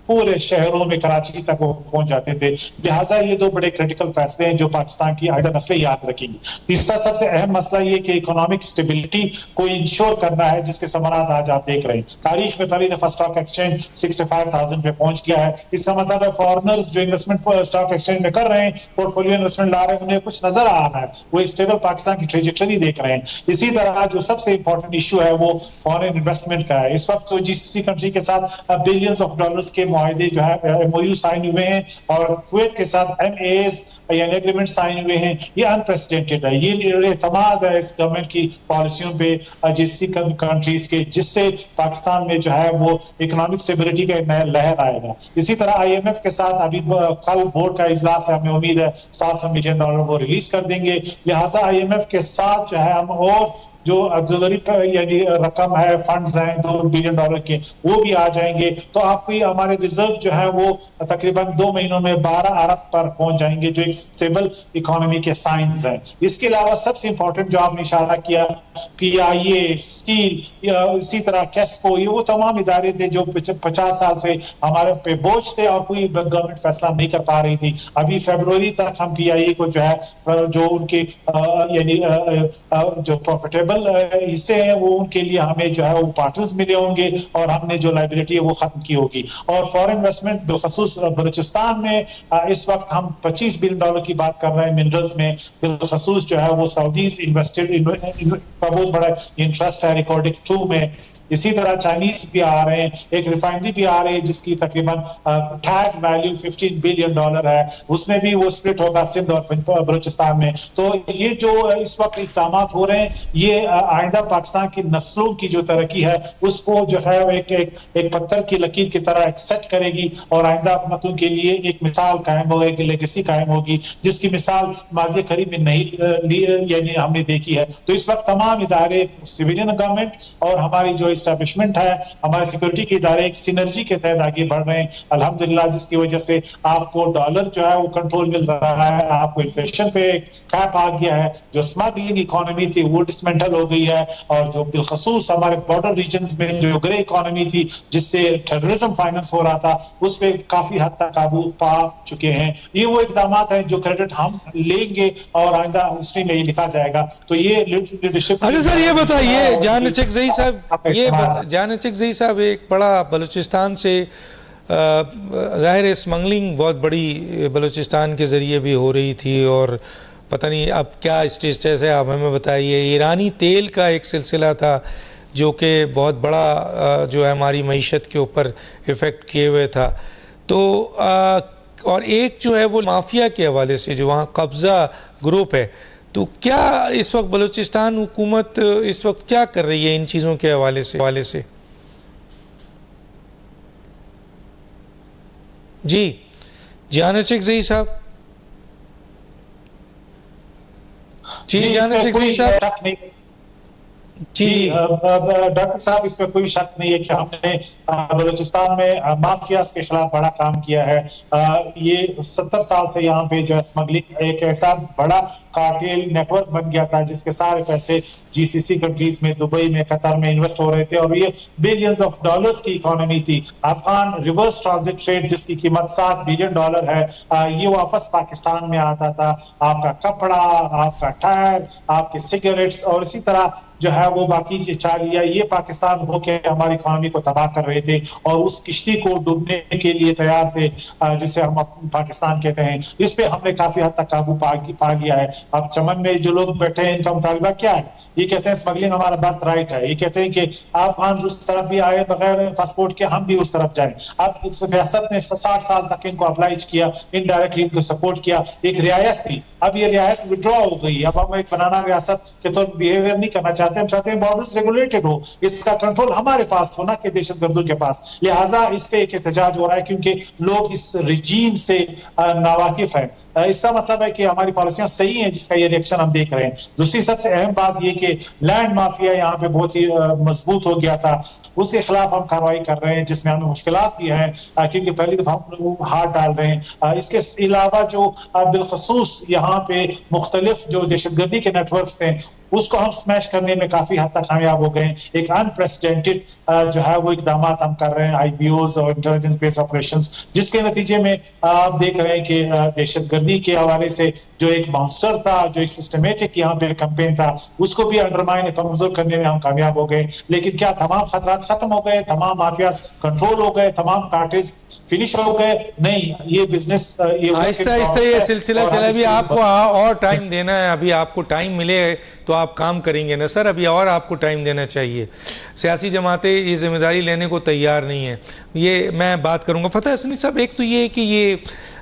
पूरे शहरों में कराची तक वो पहुंच जाते थे। लिहाजा ये 2 बड़े क्रिटिकल फैसले हैं जो पाकिस्तान की आइंदा नस्लें याद रखेंगी। तीसरा सबसे अहम मसला ये कि इकोनॉमिक स्टेबिलिटी को इंश्योर करना है, जिसके समानात आज आप देख रहे हैं। तारीख में पहली दफा स्टॉक एक्सचेंज 65,000 पे पहुंच गया है। इसका मतलब है फॉरेनर्स जो इन्वेस्टमेंट स्टॉक एक्सचेंज में कर रहे हैं, पोर्टफोलियो इन्वेस्टमेंट ला रहे हैं, उन्हें कुछ नजर आ रहा है, वो स्टेबल पाकिस्तान की ट्रेजेक्टरी देख रहे हैं। इसी तरह जो सबसे इंपॉर्टेंट इशू है वो फॉरेन इन्वेस्टमेंट का है। इस वक्त तो GCC कंट्री के साथ बिलियंस ऑफ डॉलर्स के मुआहदे जो है MOU साइन हुए हैं, और कुवैत के साथ MAAs यानी एग्रीमेंट साइन हुए हैं। ये अनप्रेसिडेंटेड है, ये एतमाद है इस गवर्नमेंट की पॉलिसियों पे GCC कंट्रीज के, जिससे पाकिस्तान में जो है वो इकोनॉमिक स्टेबिलिटी का नया लहर आएगा। इसी तरह IMF के साथ अभी कल बोर्ड का इजलास है, हमें उम्मीद है $700 मिलियन वो रिलीज कर देंगे। लिहाजा IMF के साथ जो है हम और जो ऑक्सिलरी यानी रकम है, फंड्स हैं $2 बिलियन के, वो भी आ जाएंगे। तो आपकी हमारे रिजर्व जो है वो तकरीबन 2 महीनों में 12 अरब पर पहुंच जाएंगे, जो एक स्टेबल इकोनॉमी के साइंस हैं। इसके अलावा सबसे इंपॉर्टेंट जो आपने इशारा किया, PIA, स्टील, इसी तरह कैस्को, ये वो तमाम इदारे थे जो 50 साल से हमारे पे बोझ थे और कोई गवर्नमेंट फैसला नहीं कर पा रही थी। अभी फरवरी तक हम PIA को जो है जो उनके यानी जो प्रॉफिटेबल हिस्से हैं वो उनके लिए हमें जो है वो पार्टनर्स मिले होंगे और हमने जो लायबिलिटी है वो खत्म की होगी। और फॉरेन इन्वेस्टमेंट बिलखसूस बलूचिस्तान में इस वक्त हम $25 बिलियन की बात कर रहे हैं मिनरल्स में, बिलखसूस जो है वो सऊदीज इन्वेस्टेड का बहुत बड़ा इंटरेस्ट है रिकॉर्डिंग 2 में। इसी तरह चाइनीज भी आ रहे हैं, एक रिफाइनरी भी आ रही है जिसकी तकरीबन टैग वैल्यू $15 बिलियन है, उसमें भी वो स्प्लिट होगा सिंध और बलूचिस्तान में। तो ये जो इस वक्त इक़दाम हो रहे हैं, ये आइंदा पाकिस्तान की नस्लों की जो तरक्की है उसको जो है एक पत्थर की लकीर की तरह एक सेट करेगी और आइंदा हुकूमतों के लिए एक मिसाल कायम होगी, एक लेगेसी कायम होगी जिसकी मिसाल माज़ी करीब में नहीं यानी हमने देखी है। तो इस वक्त तमाम इदारे, सिविलियन गवर्नमेंट और हमारी जो एस्टैब्लिशमेंट है, हमारे सिक्योरिटी के इदारे एक सिनर्जी के तहत आगे बढ़ रहे हैं अल्हम्दुलिल्लाह, जिसकी वजह से आपको डॉलर जो है वो कंट्रोल मिल रहा है, आपको इन्फ्लेशन पे कैप आ गया है, जो स्मगलिंग इकोनॉमी थी वो डिसमेंटल हो गई है और जो बिलखसूस हमारे बॉर्डर रीजन्स में जो ग्रे इकोनॉमी थी जिससे टेररिज्म फाइनेंस हो रहा था उस पर काफी हद तक काबू पा चुके हैं। ये वो इकदाम हैं जो क्रेडिट हम लेंगे और आइंदा हिस्ट्री में ही लिखा जाएगा। तो ये लीडरशिप। अच्छा सर ये बताइए जान चकजई साहब, एक बड़ा बलूचिस्तान से ज़ाहिर है स्मगलिंग बहुत बड़ी बलूचिस्तान के ज़रिए भी हो रही थी और पता नहीं अब क्या स्टेटस है, आप हमें बताइए। ईरानी तेल का एक सिलसिला था जो कि बहुत बड़ा जो है हमारी मईशत के ऊपर इफ़ेक्ट किए हुए था। तो और एक जो है वो माफिया के हवाले से जो वहाँ कब्ज़ा ग्रुप है, तो क्या इस वक्त बलूचिस्तान हुकूमत इस वक्त क्या कर रही है इन चीज़ों के हवाले से? जी जान चकजई साहब, जी जान चकजई साहब। जी डॉक्टर साहब, इस पर कोई शक नहीं है कि हमने बलूचिस्तान में माफियाज के खिलाफ बड़ा काम किया है। ये 70 साल से यहाँ पे जो है स्मगलिंग एक ऐसा बड़ा कार्टेल नेटवर्क बन गया था जिसके सारे पैसे GCC कंट्रीज में, दुबई में, कतर में इन्वेस्ट हो रहे थे और ये बिलियंस ऑफ डॉलर्स की इकोनॉमी थी। अफगान रिवर्स ट्रांजिट ट्रेड जिसकी कीमत $7 बिलियन है, ये वापस पाकिस्तान में आता था। आपका कपड़ा, आपका टायर, आपके सिगरेट्स और इसी तरह जो है वो बाकी चालिया ये पाकिस्तान होके हमारी इकोनॉमी को तबाह कर रहे थे और उस किश्ती को डूबने के लिए तैयार थे जिसे हम पाकिस्तान कहते हैं। इस पे हमने काफी हद तक काबू पा लिया है। अब चमन में जो लोग बैठे हैं इनका मुतालबा क्या है? ये कहते हैं स्मगलिंग हमारा बर्थ राइट है। ये कहते हैं कि अफगान उस तरफ भी आए बगैर पासपोर्ट के, हम भी उस तरफ जाए। अब रियासत ने 60 साल तक इनको अप्लाइज किया, इनडायरेक्टली इनको सपोर्ट किया, एक रियायत थी। अब ये रियायत विड्रॉ हो गई। अब हम एक बनाना रियासत के तौर बिहेवियर नहीं करना चाहते, हम चाहते हैं बॉर्डर्स रेगुलेटेड हो, इसका कंट्रोल हमारे पास हो ना कि दहशतगर्दों के पास। लिहाजा इस पे एक एहतजाज हो रहा है क्योंकि लोग इस रजीम से नावाकिफ है। इसका मतलब है कि हमारी पॉलिसियां सही हैं जिसका ये रिएक्शन हम देख रहे हैं। दूसरी सबसे अहम बात ये कि लैंड माफिया यहाँ पे बहुत ही मजबूत हो गया था, उसके खिलाफ हम कार्रवाई कर रहे हैं जिसमें हमें मुश्किलात भी हैं क्योंकि पहली दफा हम हाथ डाल रहे हैं। इसके अलावा जो बिलखसूस यहाँ पे मुख्तलिफ जो दहशतगर्दी के नेटवर्क्स थे उसको हम स्मैश करने में काफी हद तक कामयाब हो गए। एक अनप्रेसिडेंटेड जो है वो इकदाम हम कर रहे हैं, IBOs और इंटेलिजेंस बेस्ड ऑपरेशंस, जिसके नतीजे में आप देख रहे हैं कि दहशतगर्दी के हवाले से जो एक मॉन्स्टर था, जो एक सिस्टमेटिक यहाँ पे कैंपेन था, उसको भी अंडरमाइन कमजोर करने में हम कामयाब हो गए। लेकिन क्या तमाम खतरात खत्म हो गए, तमाम माफियाज कंट्रोल हो गए, तमाम कार्टेल्स फिनिश हो गए? नहीं, ये बिजनेस आहिस्ता आहिस्ता ये सिलसिला चला। अभी आपको और टाइम देना है, अभी आपको टाइम मिले तो आप काम करेंगे ना सर, अभी और आपको टाइम देना चाहिए। सियासी जमातें ये जिम्मेदारी लेने को तैयार नहीं है, ये मैं बात करूंगा। फतेह हसनी साहब, एक तो ये कि ये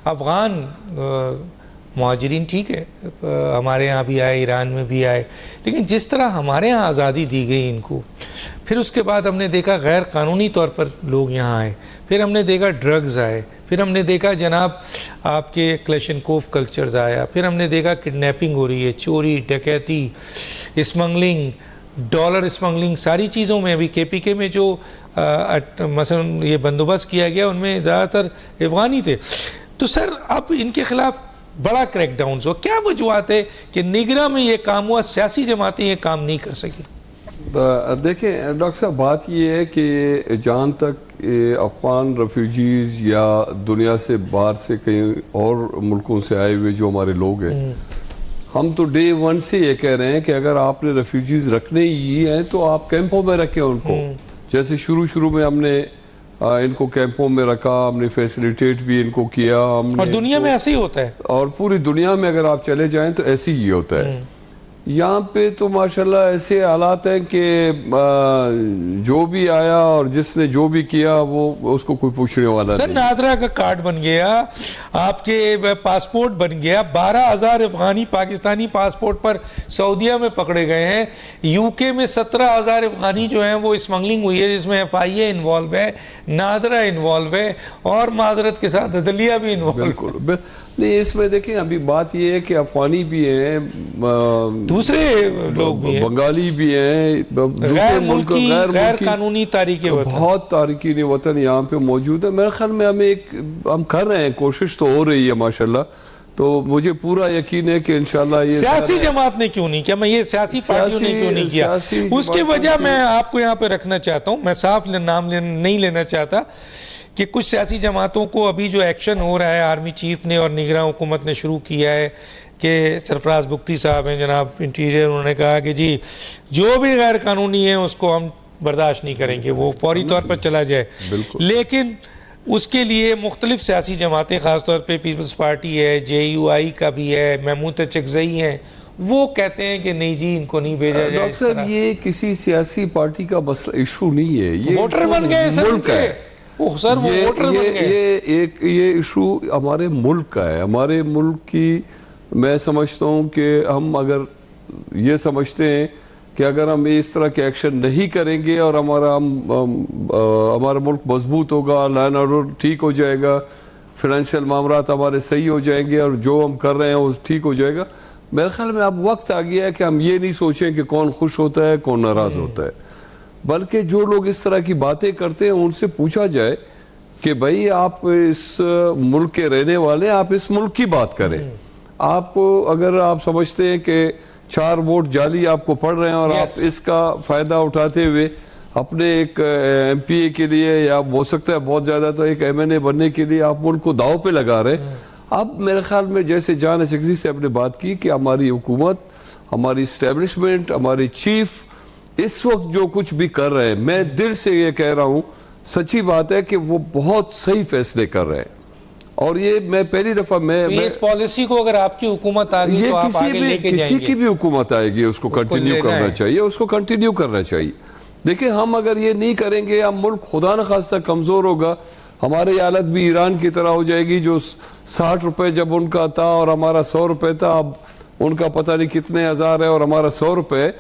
अफगान मुहाजिरीन ठीक है हमारे यहाँ भी आए, ईरान में भी आए, लेकिन जिस तरह हमारे यहाँ आज़ादी दी गई इनको, फिर उसके बाद हमने देखा गैर कानूनी तौर पर लोग यहाँ आए, फिर हमने देखा ड्रग्स आए, फिर हमने देखा जनाब आपके क्लैशनकोव कल्चर्स आया, फिर हमने देखा किडनैपिंग हो रही है, चोरी, डकैती, स्मगलिंग, डॉलर स्मगलिंग, सारी चीज़ों में अभी KPK में जो मसलन ये बंदोबस्त किया गया उनमें ज़्यादातर अफगानी थे। तो सर अब इनके खिलाफ बड़ा क्रैकडाउन हो, क्या वजूहत है कि निगरान में ये काम हुआ, सियासी जमातें ये काम नहीं कर सकी? देखें डॉक्टर साहब, बात ये है कि जहाँ तक अफगान रेफ्यूजीज़ या दुनिया से बाहर से कहीं और मुल्कों से आए हुए जो हमारे लोग हैं, हम तो डे वन से ये कह रहे हैं कि अगर आपने रेफ्यूजीज़ रखने ही हैं तो आप कैंपों में रखें उनको। जैसे शुरू में हमने इनको कैंपों में रखा, हमने फैसिलिटेट भी इनको किया हमने, और दुनिया में ऐसे ही होता है, और पूरी दुनिया में अगर आप चले जाएं तो ऐसे ही होता है। यहाँ पे तो माशाल्लाह ऐसे हालात हैं कि जो भी आया और जिसने जो भी किया वो उसको कोई पूछने वाला नहीं। नादरा का कार्ड बन गया, आपके पासपोर्ट बन गया, 12,000 अफगानी पाकिस्तानी पासपोर्ट पर सऊदीया में पकड़े गए हैं। यूके में 17,000 अफगानी जो हैं वो स्मगलिंग हुई है, जिसमें FIA इन्वॉल्व है, नादरा इन्वॉल्व है, और माजरत के साथ अदलिया भी इन्वॉल्व। बिल्कुल नहीं, इसमें देखें अभी बात ये है कि अफगानी भी हैं, दूसरे लोग भी हैं, बंगाली भी हैं, गैर कानूनी तारीके वतन, बहुत तारीकीन वतन यहाँ पे मौजूद है। मेरे ख्याल में हम कर रहे हैं, कोशिश तो हो रही है माशाल्लाह। तो मुझे पूरा यकीन है कि इंशाल्लाह ये सियासी जमात ने क्यों नहीं किया, मैं ये सियासी पार्टियों ने क्यों नहीं किया, उसकी वजह मैं आपको यहाँ पे रखना चाहता हूँ। मैं साफ नाम नहीं लेना चाहता कि कुछ सियासी जमातों को अभी जो एक्शन हो रहा है, आर्मी चीफ ने और निगरान हुकूमत ने शुरू किया है कि सरफराज बुख्ती साहब हैं जनाब इंटीरियर, उन्होंने कहा कि जी जो भी गैर कानूनी है उसको हम बर्दाश्त नहीं करेंगे, वो फौरी तौर पर चला जाए। लेकिन उसके लिए मुख्तलिफ सियासी जमातें, खासतौर पर पीपल्स पार्टी है, JUI का भी है, महमूद चकजई हैं, वो कहते हैं कि नहीं जी इनको नहीं भेजा जाए। डॉक्टर साहब ये किसी सियासी पार्टी का मसला इशू नहीं है, ये वोटर बन गए मुल्क है। सर ये इशू हमारे मुल्क का है, हमारे मुल्क की। मैं समझता हूँ कि हम अगर ये समझते हैं कि अगर हम इस तरह के एक्शन नहीं करेंगे और हमारा मुल्क मजबूत होगा, लॉ एंड ऑर्डर ठीक हो जाएगा, फिनेंशियल मामलात हमारे सही हो जाएंगे और जो हम कर रहे हैं वो ठीक हो जाएगा। मेरे ख्याल में अब वक्त आ गया है कि हम ये नहीं सोचें कि कौन खुश होता है कौन नाराज होता है, बल्कि जो लोग इस तरह की बातें करते हैं उनसे पूछा जाए कि भाई आप इस मुल्क के रहने वाले, आप इस मुल्क की बात करें। आपको अगर आप समझते हैं कि 4 वोट जाली आपको पड़ रहे हैं और आप इसका फायदा उठाते हुए अपने एक MPA के लिए, या हो सकता है बहुत ज्यादा तो एक MNA बनने के लिए आप मुल्क को दाव पे लगा रहे हैं। अब मेरे ख्याल में जैसे जान चकजी से आपने बात की कि हमारी हुकूमत, हमारी इस्टेब्लिशमेंट, हमारी चीफ इस वक्त जो कुछ भी कर रहे हैं, मैं दिल से ये कह रहा हूँ, सच्ची बात है कि वो बहुत सही फैसले कर रहे हैं। और ये मैं पहली दफा मैं इस पॉलिसी को अगर आपकी हुकूमत आ गई तो आप आगे लेके जाएंगे। किसी की भी हुकूमत आएगी उसको कंटिन्यू करना चाहिए, उसको कंटिन्यू करना चाहिए। देखिए हम अगर ये नहीं करेंगे, हम मुल्क खुदा न खास्ता कमजोर होगा, हमारी हालत भी ईरान की तरह हो जाएगी, जो 60 रुपए जब उनका था और हमारा 100 रुपए था, अब उनका पता नहीं कितने हजार है और हमारा 100 रुपए।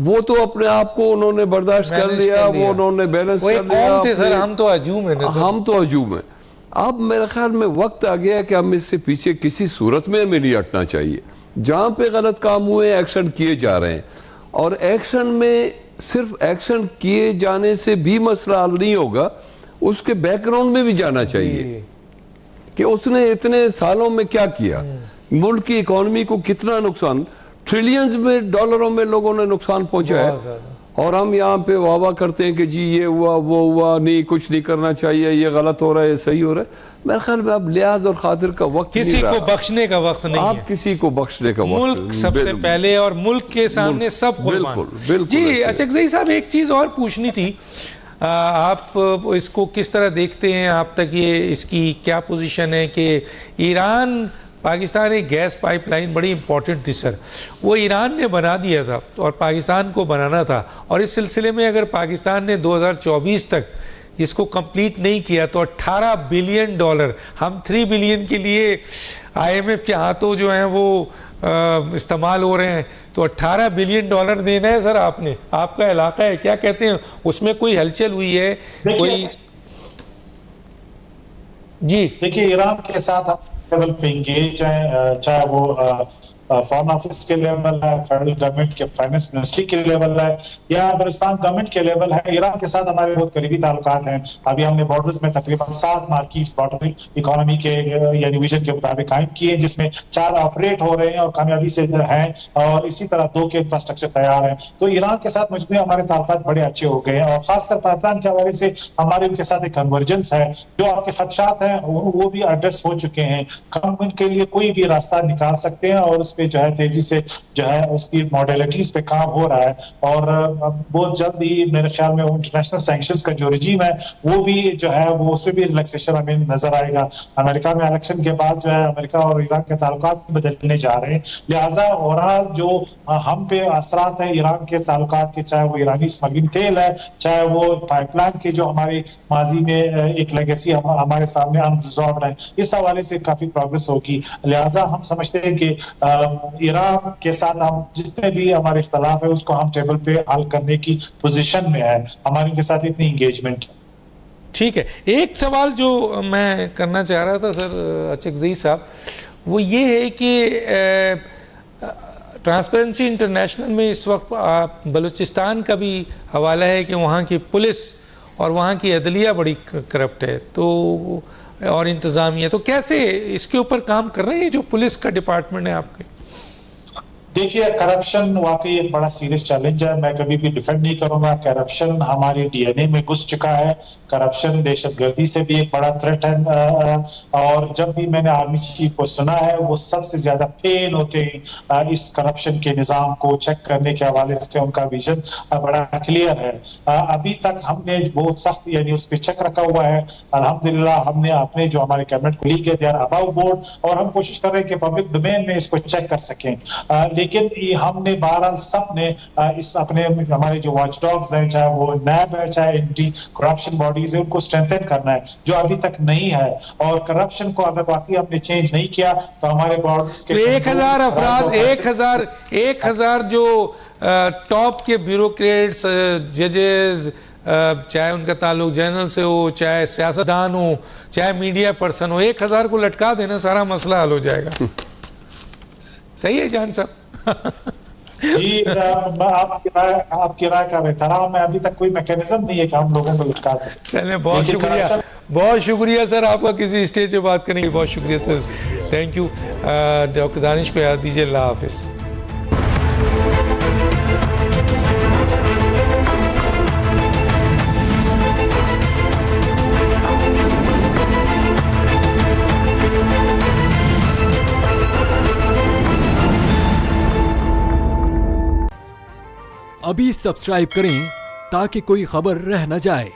वो तो अपने आप को उन्होंने बर्दाश्त कर लिया, वो उन्होंने बैलेंस कर लिया। सर हम तो हजूम है, हम तो हजूम है। अब मेरे ख्याल में वक्त आ गया कि हम इससे पीछे किसी सूरत में हमें नहीं हटना चाहिए। जहां पे गलत काम हुए एक्शन किए जा रहे हैं, और एक्शन में सिर्फ एक्शन किए जाने से भी मसला हल नहीं होगा, उसके बैकग्राउंड में भी जाना चाहिए कि उसने इतने सालों में क्या किया, मुल्क की इकोनॉमी को कितना नुकसान, ट्रिलियंस में डॉलरों में लोगों ने नुकसान पहुंचाया। और हम यहाँ पे वाह करते हैं कि जी ये हुआ वो हुआ, नहीं कुछ नहीं करना चाहिए, ये गलत हो रहा है, ये सही हो रहा है। मेरे ख्याल में अब लिहाज और खातिर का वक्त किसी को बख्शने का वक्त नहीं है, किसी को बख्शने का वक्त, मुल्क सबसे पहले और मुल्क के सामने सब बिल्कुल। जी चकजई साहब एक चीज और पूछनी थी, आप इसको किस तरह देखते हैं, आप तक ये इसकी क्या पोजीशन है कि ईरान पाकिस्तान एक गैस पाइपलाइन बड़ी इंपॉर्टेंट थी सर, वो ईरान ने बना दिया था और पाकिस्तान को बनाना था, और इस सिलसिले में अगर पाकिस्तान ने 2024 तक इसको कंप्लीट नहीं किया तो $18 बिलियन, हम 3 बिलियन के लिए IMF के हाथों जो हैं वो इस्तेमाल हो रहे हैं, तो $18 बिलियन देना है सर आपने, आपका इलाका है, क्या कहते हैं उसमें कोई हलचल हुई है कोई? जी देखिए ईरान के साथ लेवल पे इंगेज है, चाहे वो फॉरेन ऑफिस के लेवल है, फेडरल गवर्नमेंट के फाइनेंस मिनिस्ट्री के लेवल है, या बलूचिस्तान गवर्नमेंट के लेवल है। ईरान के साथ हमारे बहुत करीबी ताल्लुकात हैं। अभी हमने बॉर्डर्स में तकरीबन 7 मार्केट्स बॉर्डर इकोनॉमी के यानी विजन के मुताबिक कायम किए, जिसमें 4 ऑपरेट हो रहे हैं और कामयाबी से हैं, और इसी तरह 2 के इंफ्रास्ट्रक्चर तैयार हैं। तो ईरान के साथ मजबूरी हमारे ताल्लुकात बड़े अच्छे हो गए हैं, और खासकर पाइपलाइन के हवाले से हमारे उनके साथ एक कन्वर्जेंस है। जो आपके खदशात हैं वो भी एड्रेस हो चुके हैं। हम उनके लिए कोई भी रास्ता निकाल सकते हैं, और उस पर जो है तेजी से जो है उसकी मॉडलिटीज पे काम हो रहा है। और बहुत जल्द ही मेरे ख्याल में इंटरनेशनल सैंक्शंस का जो रजीम है वो भी जो है वो उस पर भी रिलैक्सेशन हमें नजर आएगा। अमेरिका में इलेक्शन के बाद जो है अमेरिका और ईरान के ताल्लुकात बदलने जा रहे हैं, लिहाजा और जो हम पे असरात है ईरान के ताल्लुकात के, चाहे वो ईरानी स्मगलिंग तेल है, चाहे वो पाइपलाइन के जो हमारे माजी में एक लेगेसी हमारे सामने अनरिजॉल्व्ड है, इस हवाले से काफी प्रोग्रेस होगी। लिहाजा हम समझते हैं कि ईरान के साथ हम जितने भी हमारे इख्तलाफ है उसको हम टेबल पे हल करने की पोजीशन में है, हमारे उनके साथ इतनी इंगेजमेंट है। ठीक है, एक सवाल जो मैं करना चाह रहा था सर अचकज़ई साहब, वो ये है कि ट्रांसपेरेंसी इंटरनेशनल में इस वक्त बलूचिस्तान का भी हवाला है कि वहाँ की पुलिस और वहाँ की अदलिया बड़ी करप्ट है, तो और इंतज़ामिया, तो कैसे इसके ऊपर काम कर रहे हैं जो पुलिस का डिपार्टमेंट है आपके? देखिए, करप्शन वाकई एक बड़ा सीरियस चैलेंज है। मैं कभी भी डिफेंड नहीं करूंगा। करप्शन हमारे डीएनए में घुस चुका है। करप्शन दहशतगर्दी से भी एक बड़ा थ्रेट है, और जब भी मैंने आर्मी चीफ को सुना है वो सबसे ज्यादा पेन होते हैं इस करप्शन के निजाम को चेक करने के हवाले से। उनका विजन बड़ा क्लियर है। अभी तक हमने बहुत सख्त यानी उस पर चेक रखा हुआ है। अल्हम्दुलिल्लाह हमने अपने जो हमारे कैबिनेट कोलीग है, दे आर अबव बोर्ड, और हम कोशिश कर रहे हैं कि पब्लिक डोमेन में इसको चेक कर सकें। लेकिन ये हमने बहरहाल सब ने इस अपने हमारे जो वॉचडॉग्स हैं, चाहे वो नैब है, चाहे एंटी करप्शन बॉडीज है, उनको स्ट्रेंथन करना है जो अभी तक नहीं है। और करप्शन को अगर वाकई हमने चेंज नहीं किया तो हमारे बॉर्डर्स के 1000 अफराद 1000 जो टॉप के ब्यूरोक्रेट्स, जजेस, चाहे उनका ताल्लुक जनरल से हो, चाहे सियासतदान हो, चाहे मीडिया पर्सन हो, 1000 को लटका देना सारा मसला हल हो जाएगा। सही है जान साहब? जी, आपकी राय का एहतराम है। अभी तक कोई मैकेनिज्म नहीं है कि हम लोगों को लटका सकें। चलिए, बहुत शुक्रिया सर आपका किसी स्टेज पे बात करने के लिए। बहुत शुक्रिया sir, thank you. Doctor Danish को याद दीजिए। अल्लाह हाफिज। अभी सब्सक्राइब करें ताकि कोई खबर रह न जाए।